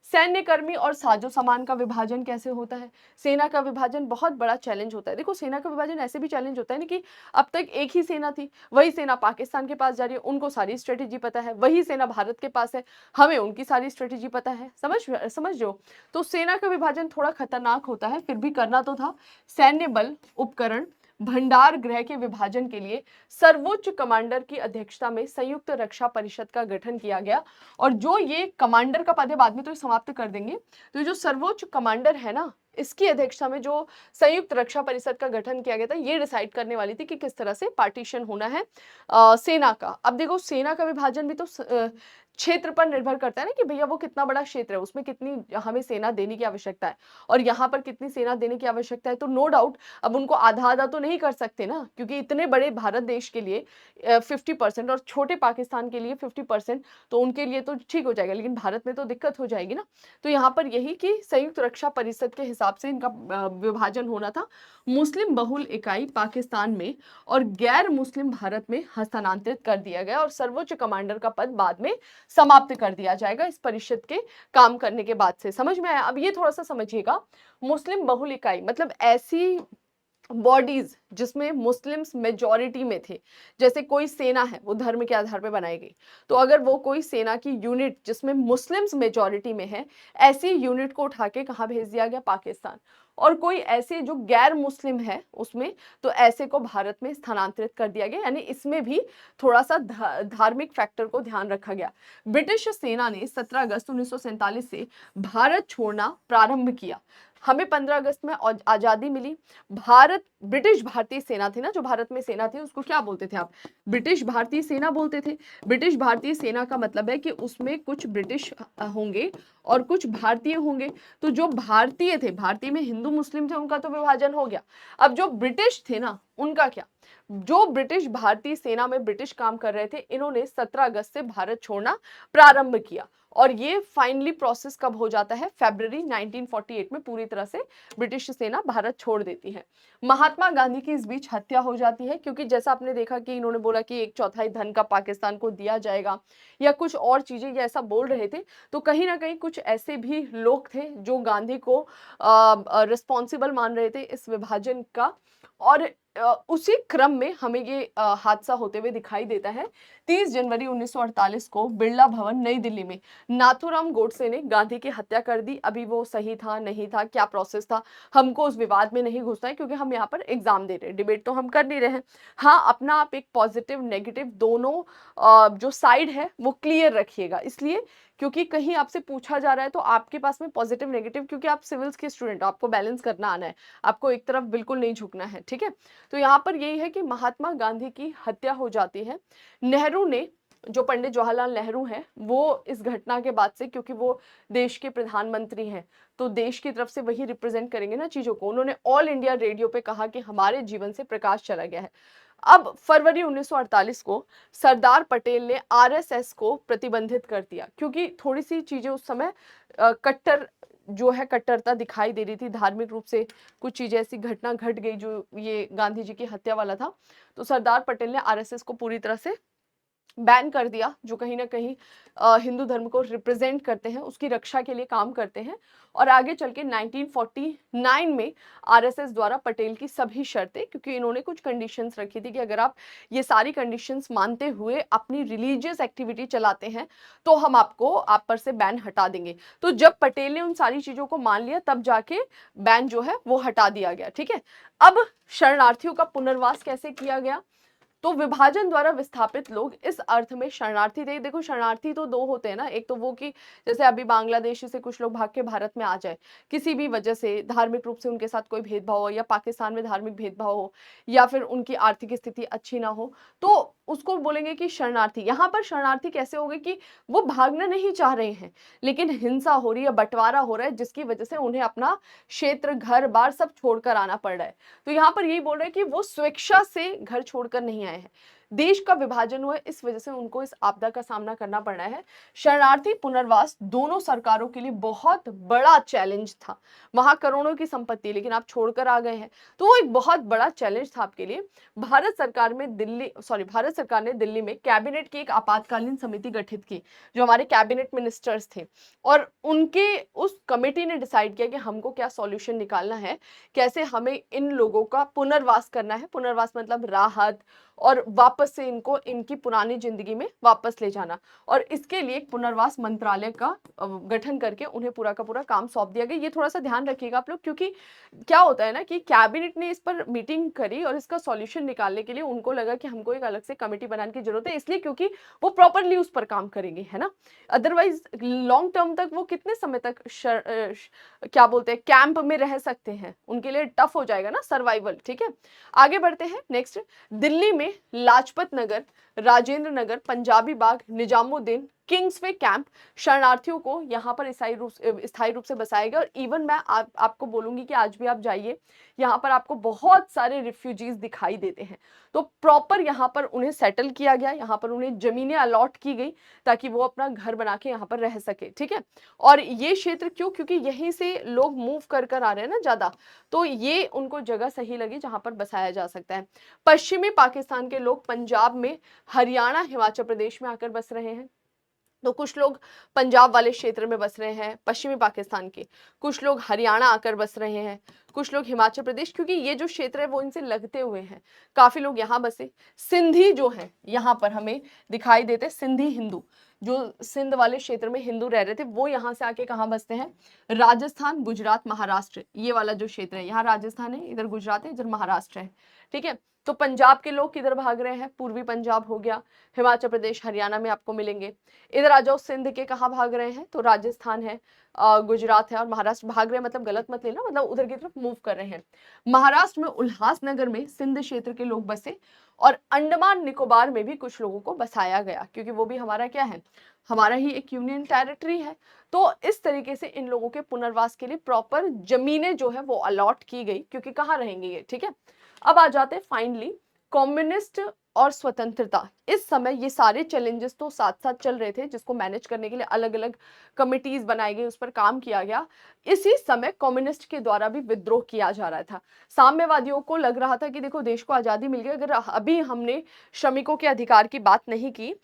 सैन्य कर्मी और साजो सामान का विभाजन कैसे होता है। सेना का विभाजन बहुत बड़ा चैलेंज होता है। देखो, सेना का विभाजन ऐसे भी चैलेंज होता है ना कि अब तक एक ही सेना थी, वही सेना पाकिस्तान के पास जा रही है, उनको सारी स्ट्रेटेजी पता है, वही सेना भारत के पास है, हमें उनकी सारी स्ट्रेटेजी पता है। समझ रहे हो। तो सेना का विभाजन थोड़ा खतरनाक होता है, फिर भी करना तो था। सैन्य बल, उपकरण, भंडार गृह के विभाजन के लिए सर्वोच्च कमांडर की अध्यक्षता में संयुक्त रक्षा परिषद का गठन किया गया। और जो ये कमांडर का पद है, बाद में तो ये समाप्त कर देंगे, तो ये जो सर्वोच्च कमांडर है ना, इसकी अध्यक्षता में जो संयुक्त रक्षा परिषद का गठन किया गया था, ये डिसाइड करने वाली थी कि किस तरह से पार्टीशन होना है सेना का। अब देखो, सेना का विभाजन भी तो क्षेत्र पर निर्भर करता है ना कि भैया वो कितना बड़ा क्षेत्र है, उसमें कितनी हमें सेना देने की आवश्यकता है, और यहाँ पर कितनी सेना देने की आवश्यकता है। तो नो डाउट अब उनको आधा आधा तो नहीं कर सकते ना, क्योंकि इतने बड़े भारत देश के लिए 50% और छोटे पाकिस्तान के लिए 50%, तो उनके लिए तो ठीक हो जाएगा, लेकिन भारत में तो दिक्कत हो जाएगी ना। तो यहाँ पर यही कि संयुक्त रक्षा परिषद के हिसाब से इनका विभाजन होना था। मुस्लिम बहुल इकाई पाकिस्तान में और गैर मुस्लिम भारत में हस्तांतरित कर दिया गया, और सर्वोच्च कमांडर का पद बाद में समाप्त कर दिया जाएगा इस परिषद के काम करने के बाद से। समझ में आया। अब ये थोड़ा सा समझिएगा, मुस्लिम बहुल इकाई मतलब ऐसी बॉडीज जिसमें मुस्लिम्स मेजॉरिटी में थे, जैसे कोई सेना है वो धर्म के आधार पर बनाई गई, तो अगर वो कोई सेना की यूनिट जिसमें मुस्लिम्स मेजॉरिटी में है, ऐसी यूनिट को उठा के कहाँ भेज दिया गया, पाकिस्तान। और कोई ऐसे जो गैर मुस्लिम है उसमें, तो ऐसे को भारत में स्थानांतरित कर दिया गया। यानी इसमें भी थोड़ा सा धार्मिक फैक्टर को ध्यान रखा गया। ब्रिटिश सेना ने 17 अगस्त 1947 से भारत छोड़ना प्रारंभ किया। हमें 15 अगस्त में आजादी मिली। भारत, ब्रिटिश भारतीय सेना थी ना, जो भारत में सेना थी उसको क्या बोलते थे आप, ब्रिटिश भारतीय सेना बोलते थे। ब्रिटिश भारतीय सेना का मतलब है कि उसमें कुछ ब्रिटिश होंगे और कुछ भारतीय होंगे। तो जो भारतीय थे, भारतीय में हिंदू मुस्लिम थे, उनका तो विभाजन हो गया। अब जो ब्रिटिश थे ना, उनका क्या, जो ब्रिटिश भारतीय सेना में ब्रिटिश काम कर रहे थे, इन्होंने 17 अगस्त से भारत छोड़ना प्रारंभ किया। और ये फाइनली प्रोसेस कब हो जाता है, फरवरी 1948 में पूरी तरह से ब्रिटिश सेना भारत छोड़ देती है। महात्मा गांधी की इस बीच हत्या हो जाती है, क्योंकि जैसा आपने देखा कि इन्होंने बोला कि 1/4 धन का पाकिस्तान को दिया जाएगा या कुछ और चीजें, या ऐसा बोल रहे थे। तो कहीं ना कहीं कुछ ऐसे भी लोग थे जो गांधी को रिस्पॉन्सिबल मान रहे थे इस विभाजन का। और उसी क्रम में हमें ये हादसा होते हुए दिखाई देता है। 30 जनवरी 1948 को बिरला भवन नई दिल्ली में नाथूराम गोडसे ने गांधी की हत्या कर दी। अभी वो सही था, नहीं था, क्या प्रोसेस था, हमको उस विवाद में नहीं घुसना है, क्योंकि हम यहाँ पर एग्जाम दे रहे हैं, डिबेट तो हम कर नहीं रहे हैं। हाँ, अपना आप एक पॉजिटिव नेगेटिव दोनों जो साइड है वो क्लियर रखिएगा, इसलिए क्योंकि कहीं आपसे पूछा जा रहा है तो आपके पास में पॉजिटिव नेगेटिव, क्योंकि आप सिविल्स के स्टूडेंट, आपको बैलेंस करना आना है, आपको एक तरफ बिल्कुल नहीं झुकना है, ठीक है। तो यहाँ पर यही है कि महात्मा गांधी की हत्या हो जाती है। नेहरू ने, जो पंडित जवाहरलाल नेहरू हैं, वो इस घटना के बाद से, क्योंकि वो देश के प्रधानमंत्री हैं, तो देश की तरफ से वही रिप्रेजेंट करेंगे ना चीजों को, उन्होंने ऑल इंडिया रेडियो पे कहा कि हमारे जीवन से प्रकाश चला गया है। अब फरवरी 1948 को सरदार पटेल ने आरएसएस को प्रतिबंधित कर दिया, क्योंकि थोड़ी सी चीजें उस समय कट्टर जो है, कट्टरता दिखाई दे रही थी धार्मिक रूप से। कुछ चीजें ऐसी घटना घट गई जो ये गांधी जी की हत्या वाला था। तो सरदार पटेल ने आरएसएस को पूरी तरह से बैन कर दिया, जो कहीं ना कहीं हिंदू धर्म को रिप्रेजेंट करते हैं, उसकी रक्षा के लिए काम करते हैं। और आगे चल के 1949 में आरएसएस द्वारा पटेल की सभी शर्तें, क्योंकि इन्होंने कुछ कंडीशंस रखी थी कि अगर आप ये सारी कंडीशंस मानते हुए अपनी रिलीजियस एक्टिविटी चलाते हैं तो हम आपको, आप पर से बैन हटा देंगे। तो जब पटेल ने उन सारी चीजों को मान लिया, तब जाके बैन जो है वो हटा दिया गया, ठीक है। अब शरणार्थियों का पुनर्वास कैसे किया गया, तो विभाजन द्वारा विस्थापित लोग इस अर्थ में शरणार्थी थे। देखो, शरणार्थी तो दो होते हैं ना, एक तो वो कि जैसे अभी बांग्लादेश से कुछ लोग भाग के भारत में आ जाए, किसी भी वजह से, धार्मिक रूप से उनके साथ कोई भेदभाव हो, या पाकिस्तान में धार्मिक भेदभाव हो, या फिर उनकी आर्थिक स्थिति अच्छी ना हो, तो उसको बोलेंगे कि शरणार्थी। यहाँ पर शरणार्थी कैसे हो गए कि वो भागना नहीं चाह रहे हैं, लेकिन हिंसा हो रही है, बंटवारा हो रहा है, जिसकी वजह से उन्हें अपना क्षेत्र, घर बार सब छोड़कर आना पड़ रहा है। तो यहाँ पर यही बोल रहे हैं कि वो स्वेच्छा से घर छोड़कर नहीं आए हैं, देश का विभाजन हुआ है, इस वजह से उनको इस आपदा का सामना करना पड़ रहा है। शरणार्थी पुनर्वास दोनों सरकारों के लिए बहुत बड़ा चैलेंज था। वहां करोड़ों की संपत्ति, लेकिन आप छोड़कर आ गए हैं, तो वो एक बहुत बड़ा चैलेंज था आपके लिए। भारत सरकार ने दिल्ली में कैबिनेट की एक आपातकालीन समिति गठित की, जो हमारे कैबिनेट मिनिस्टर्स थे, और उनके उस कमेटी ने डिसाइड किया कि हमको क्या सॉल्यूशन निकालना है, कैसे हमें इन लोगों का पुनर्वास करना है। पुनर्वास मतलब राहत, और वापस से इनको इनकी पुरानी जिंदगी में वापस ले जाना। और इसके लिए एक पुनर्वास मंत्रालय का गठन करके उन्हें पूरा का पूरा काम सौंप दिया गया। ये थोड़ा सा ध्यान रखिएगा आप लोग, क्योंकि क्या होता है ना कि कैबिनेट ने इस पर मीटिंग करी और इसका सॉल्यूशन निकालने के लिए उनको लगा कि हमको एक अलग से कमेटी बनाने की जरूरत है, इसलिए क्योंकि वो प्रॉपरली उस पर काम करेंगे, है ना। अदरवाइज लॉन्ग टर्म तक वो कितने समय तक क्या बोलते हैं, कैंप में रह सकते हैं, उनके लिए टफ हो जाएगा ना सर्वाइवल, ठीक है। आगे बढ़ते हैं नेक्स्ट। दिल्ली में लाजपत नगर, राजेंद्र नगर, पंजाबी बाग, निजामुद्दीन, किंग्सवे कैंप, शरणार्थियों को यहाँ पर स्थायी रूप से बसाया गया। और इवन मैं आपको बोलूंगी कि आज भी आप जाइए, यहाँ पर आपको बहुत सारे रिफ्यूजीज दिखाई देते हैं। तो प्रॉपर यहाँ पर उन्हें सेटल किया गया, यहाँ पर उन्हें जमीनें अलॉट की गई ताकि वो अपना घर बना के यहाँ पर रह सके, ठीक है। और ये क्षेत्र क्यों, क्योंकि यहीं से लोग मूव कर आ रहे हैं ना ज्यादा, तो ये उनको जगह सही लगी जहां पर बसाया जा सकता है। पश्चिमी पाकिस्तान के लोग पंजाब में, हरियाणा, हिमाचल प्रदेश में आकर बस रहे हैं। तो कुछ लोग पंजाब वाले क्षेत्र में बस रहे हैं, पश्चिमी पाकिस्तान के, कुछ लोग हरियाणा आकर बस रहे हैं, कुछ लोग हिमाचल प्रदेश, क्योंकि ये जो क्षेत्र है वो इनसे लगते हुए हैं, काफी लोग यहाँ बसे। सिंधी जो है यहाँ पर हमें दिखाई देते, सिंधी हिंदू, जो सिंध वाले क्षेत्र में हिंदू रह रहे थे वो यहाँ से आके कहाँ बसते हैं, राजस्थान, गुजरात, महाराष्ट्र, ये वाला जो क्षेत्र है, यहाँ राजस्थान है, इधर गुजरात है, इधर महाराष्ट्र है, ठीक है। तो पंजाब के लोग किधर भाग रहे हैं, पूर्वी पंजाब हो गया, हिमाचल प्रदेश, हरियाणा में आपको मिलेंगे। इधर आ जाओ, सिंध के कहाँ भाग रहे हैं, तो राजस्थान है, गुजरात है और महाराष्ट्र भाग रहे हैं, मतलब गलत मत लेना, मतलब उधर की तरफ मूव कर रहे हैं। महाराष्ट्र में उल्हासनगर में सिंध क्षेत्र के लोग बसे, और अंडमान निकोबार में भी कुछ लोगों को बसाया गया, क्योंकि वो भी हमारा क्या है, हमारा ही एक यूनियन टेरिटरी है। तो इस तरीके से इन लोगों के पुनर्वास के लिए प्रॉपर जमीनें जो है वो अलॉट की गई, क्योंकि कहाँ रहेंगे ये, ठीक है। अब आ जाते हैं फाइनली कम्युनिस्ट और स्वतंत्रता। इस समय ये सारे चैलेंजेस तो साथ साथ चल रहे थे, जिसको मैनेज करने के लिए अलग अलग कमिटीज बनाई गई, उस पर काम किया गया। इसी समय कम्युनिस्ट के द्वारा भी विद्रोह किया जा रहा था। साम्यवादियों को लग रहा था कि देखो देश को आजादी मिल गई, अगर अभी हमने श्रमिकों के अधिकार की बात नहीं की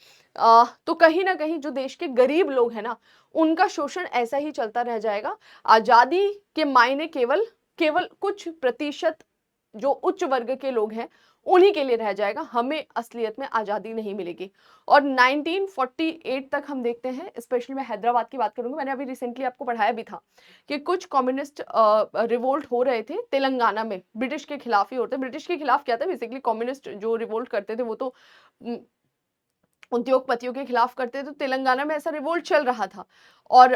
तो कहीं ना कहीं जो देश के गरीब लोग हैं ना, उनका शोषण ऐसा ही चलता रह जाएगा। आजादी के मायने केवल केवल कुछ प्रतिशत जो उच्च वर्ग के लोग हैं उन्हीं के लिए रह जाएगा, हमें असलियत में आजादी नहीं मिलेगी। और 1948 तक हम देखते हैं, स्पेशली मैं हैदराबाद की बात करूंगी, मैंने अभी रिसेंटली आपको पढ़ाया भी था कि कुछ कम्युनिस्ट रिवोल्ट हो रहे थे तेलंगाना में, ब्रिटिश के खिलाफ ही होते। ब्रिटिश के खिलाफ क्या था, बेसिकली कम्युनिस्ट जो रिवोल्ट करते थे वो तो उद्योगपतियों के खिलाफ करते, तो तेलंगाना में ऐसा रिवोल्ट चल रहा था। और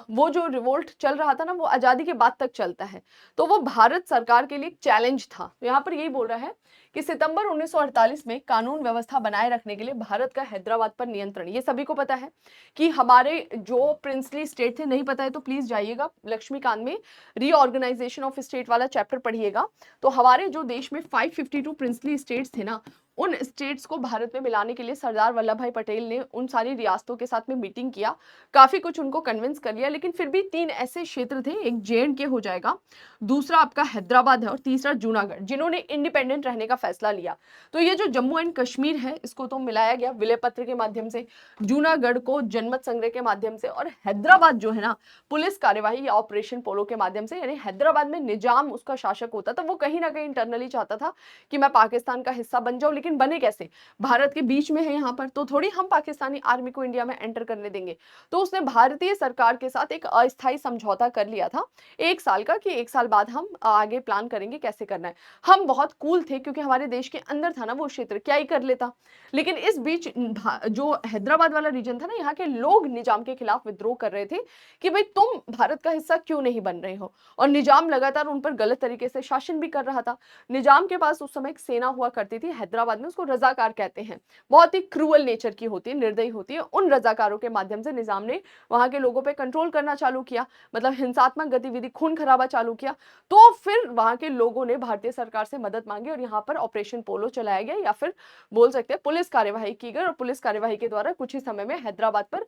वो जो रिवोल्ट चल रहा था ना, वो आजादी के बाद तक चलता है, तो वो भारत सरकार के लिए एक चैलेंज था। तो यहाँ पर यही बोल रहा है कि सितंबर 1948 में कानून व्यवस्था बनाए रखने के लिए भारत का हैदराबाद पर नियंत्रण, ये सभी को पता है कि हमारे जो प्रिंसली स्टेट थे, नहीं पता है तो प्लीज जाइएगा लक्ष्मीकांत में रीऑर्गेनाइजेशन ऑफ स्टेट वाला चैप्टर पढ़िएगा। तो हमारे जो देश में 552 प्रिंसली स्टेट्स थे ना, उन स्टेट्स को भारत में मिलाने के लिए सरदार वल्लभ भाई पटेल ने उन सारी रियासतों के साथ में मीटिंग किया, काफी कुछ उनको कन्विंस कर लिया, लेकिन फिर भी 3 ऐसे क्षेत्र थे, एक जे.एंड.के हो जाएगा, दूसरा आपका हैदराबाद है और तीसरा जूनागढ़, जिन्होंने इंडिपेंडेंट रहने का फैसला लिया। तो ये जो जम्मू एंड कश्मीर है, इसको तो मिलाया गया विलय पत्र के माध्यम से, जूनागढ़ को जनमत संग्रह के माध्यम से, और हैदराबाद जो है ना पुलिस कार्यवाही या ऑपरेशन पोलो के माध्यम से। यानी हैदराबाद में निजाम उसका शासक होता था, वो कहीं ना कहीं इंटरनली चाहता था कि मैं पाकिस्तान का हिस्सा बन जाऊं, लेकिन बने कैसे, भारत के बीच में है यहाँ पर, तो थोड़ी हम पाकिस्तानी आर्मी को इंडिया में एंटर करने देंगे। तो उसने भारतीय सरकार के साथ एक अस्थायी समझौता कर लिया था 1 साल का, कि 1 साल बाद हम आगे प्लान करेंगे कैसे करना है। हम बहुत कूल थे क्योंकि हमारे देश के अंदर था ना वो क्षेत्र, क्या ही कर लेता। लेकिन इस बीच जो हैदराबाद वाला रीजन था ना, यहाँ के लोग निजाम के खिलाफ विद्रोह कर रहे थे कि भाई तुम भारत का हिस्सा क्यों नहीं बन रहे हो, और निजाम लगातार उन पर गलत तरीके से शासन भी कर रहा था। निजाम के पास उस समय एक सेना हुआ करती थी हैदराबाद में, उसको रजाकार कहते हैं, बहुत ही क्रूअल नेचर की होती है, निर्दयी होती है। उन रजाकारों के माध्यम से निजाम ने वहां के लोगों पे कंट्रोल करना चालू किया, मतलब हिंसात्मक गतिविधि, खून खराबा चालू किया। तो फिर वहां के लोगों ने भारतीय सरकार से मदद मांगी और यहाँ पर ऑपरेशन पोलो चलाया गया, या फिर बोल सकते हैं पुलिस कार्यवाही की गई, और पुलिस कार्यवाही के द्वारा कुछ ही समय में हैदराबाद पर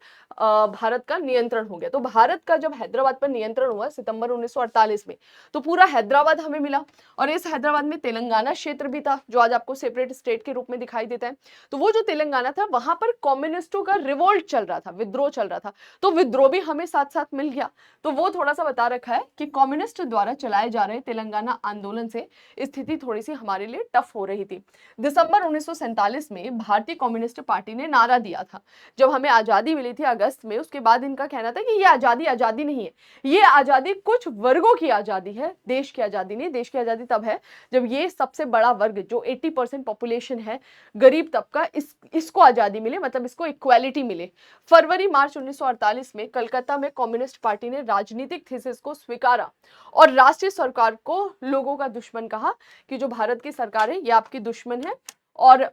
भारत का नियंत्रण हो गया। तो भारत का जब हैदराबाद पर नियंत्रण हुआ सितंबर 1948 में, तो पूरा हैदराबाद हमें मिला, और इस हैदराबाद में तेलंगाना क्षेत्र भी था जो आज आपको सेपरेट स्टेट के रूप में दिखाई देता है। तो वो जो तेलंगाना था, वहां पर कम्युनिस्टों का रिवोल्ट चल रहा था, विद्रोह चल रहा था, तो विद्रोह भी हमें साथ साथ मिल गया। तो वो थोड़ा सा बता रखा है कि कम्युनिस्ट द्वारा चलाए जा रहे तेलंगाना आंदोलन से स्थिति थोड़ी सी हमारे लिए टफ हो रही थी। दिसंबर 1947 में भारतीय कम्युनिस्ट पार्टी ने नारा दिया था, जब हमें आजादी मिली थी अगस्त में, उसके बाद इनका कहना था कि ये आजादी आजादी नहीं है, ये आजादी कुछ वर्गों की आजादी है, देश की आजादी नहीं। देश की आजादी तब है जब ये सबसे बड़ा वर्ग जो 80% पॉपुलेशन है, गरीब तबका, इसको आजादी मिले, मतलब इसको इक्वालिटी मिले। फरवरी मार्च 1948 में कलकत्ता में कम्युनिस्ट पार्टी ने राजनीतिक थीसिस को स्वीकारा और राष्ट्रीय सरकार को लोगों का दुश्मन कहा कि जो भारत की सरकार है ये आपकी दुश्मन है। और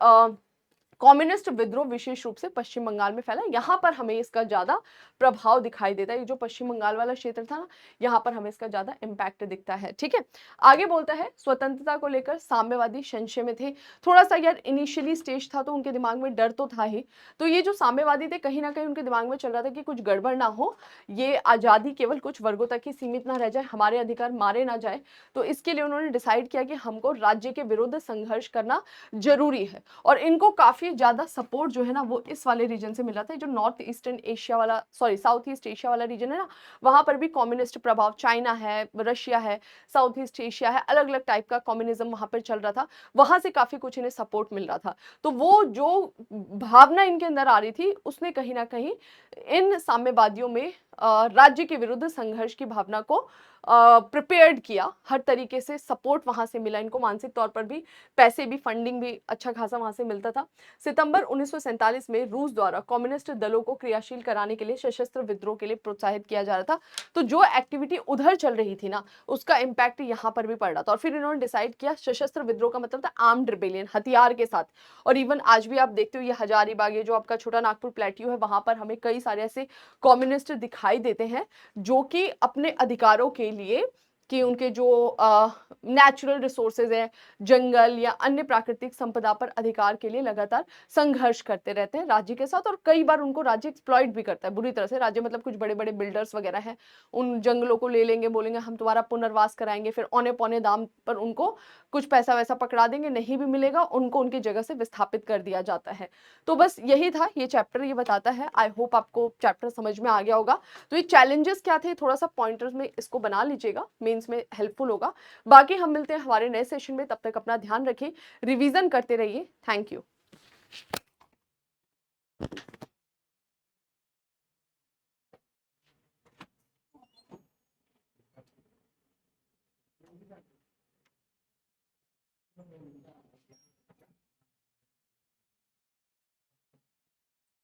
कम्युनिस्ट विद्रोह विशेष रूप से पश्चिम बंगाल में फैला, यहाँ पर हमें इसका ज्यादा प्रभाव दिखाई देता है। ये जो पश्चिम बंगाल वाला क्षेत्र था ना, यहाँ पर हमें इसका ज्यादा इम्पैक्ट दिखता है। ठीक है, आगे बोलता है स्वतंत्रता को लेकर साम्यवादी संशय में थे। थोड़ा सा यार इनिशियली स्टेज था तो उनके दिमाग में डर तो था ही। तो ये जो साम्यवादी थे, कहीं ना कहीं उनके दिमाग में चल रहा था कि कुछ गड़बड़ ना हो, ये आजादी केवल कुछ वर्गों तक ही सीमित ना रह जाए, हमारे अधिकार मारे ना जाए। तो इसके लिए उन्होंने डिसाइड किया कि हमको राज्य के विरुद्ध संघर्ष करना जरूरी है। और इनको काफी काफ़ी ज़्यादा सपोर्ट जो है ना वो इस वाले रीजन से मिल रहा था। जो नॉर्थ ईस्टर्न एशिया वाला, सॉरी साउथ ईस्ट एशिया वाला रीजन है ना, वहाँ पर भी कम्युनिस्ट प्रभाव, चाइना है, रशिया है, साउथ ईस्ट एशिया है, अलग-अलग टाइप का कम्युनिज्म वहाँ पर चल रहा था। वहाँ से काफ़ी कुछ इन्हें सपोर्ट मिल रहा था। तो वो जो भावना इनके अंदर आ रही थी, उसने कहीं न कहीं इन साम्यवादियों में राज्य के विरुद्ध संघर्ष की भावना को प्रिपेयर्ड किया। हर तरीके से सपोर्ट वहाँ से मिला इनको, मानसिक तौर पर भी, पैसे भी, फंडिंग भी अच्छा खासा वहाँ से मिलता था। सितंबर 1947 में रूस द्वारा कम्युनिस्ट दलों को क्रियाशील कराने के लिए सशस्त्र विद्रोह के लिए प्रोत्साहित किया जा रहा था। तो जो एक्टिविटी उधर चल रही थी ना, उसका इम्पैक्ट यहाँ पर भी पड़ रहा था। और फिर इन्होंने डिसाइड किया, सशस्त्र विद्रोह का मतलब था आर्म्ड रिबेलियन, हथियार के साथ। और इवन आज भी आप देखते हो ये हजारीबाग, ये जो आपका छोटा नागपुर प्लेट्यू है, वहां पर हमें कई सारे ऐसे कम्युनिस्ट दिखाई देते हैं जो कि अपने अधिकारों के लिए, कि उनके जो नेचुरल रिसोर्सेज है, जंगल या अन्य प्राकृतिक संपदा पर अधिकार के लिए लगातार संघर्ष करते रहते हैं राज्य के साथ। और कई बार उनको राज्य एक्सप्लॉइट भी करता है बुरी तरह से। राज्य मतलब कुछ बड़े बड़े बिल्डर्स वगैरह हैं, उन जंगलों को ले लेंगे, बोलेंगे हम तुम्हारा पुनर्वास कराएंगे, फिर औने पौने दाम पर उनको कुछ पैसा वैसा पकड़ा देंगे, नहीं भी मिलेगा उनको, उनकी जगह से विस्थापित कर दिया जाता है। तो बस यही था ये चैप्टर, ये बताता है। आई होप आपको चैप्टर समझ में आ गया होगा। तो ये चैलेंजेस क्या थे, थोड़ा सा पॉइंटर्स में इसको बना लीजिएगा, मेंस में हेल्पफुल होगा। बाकी हम मिलते हैं हमारे नए सेशन में, तब तक अपना ध्यान रखिए, रिवीजन करते रहिए। Thank you.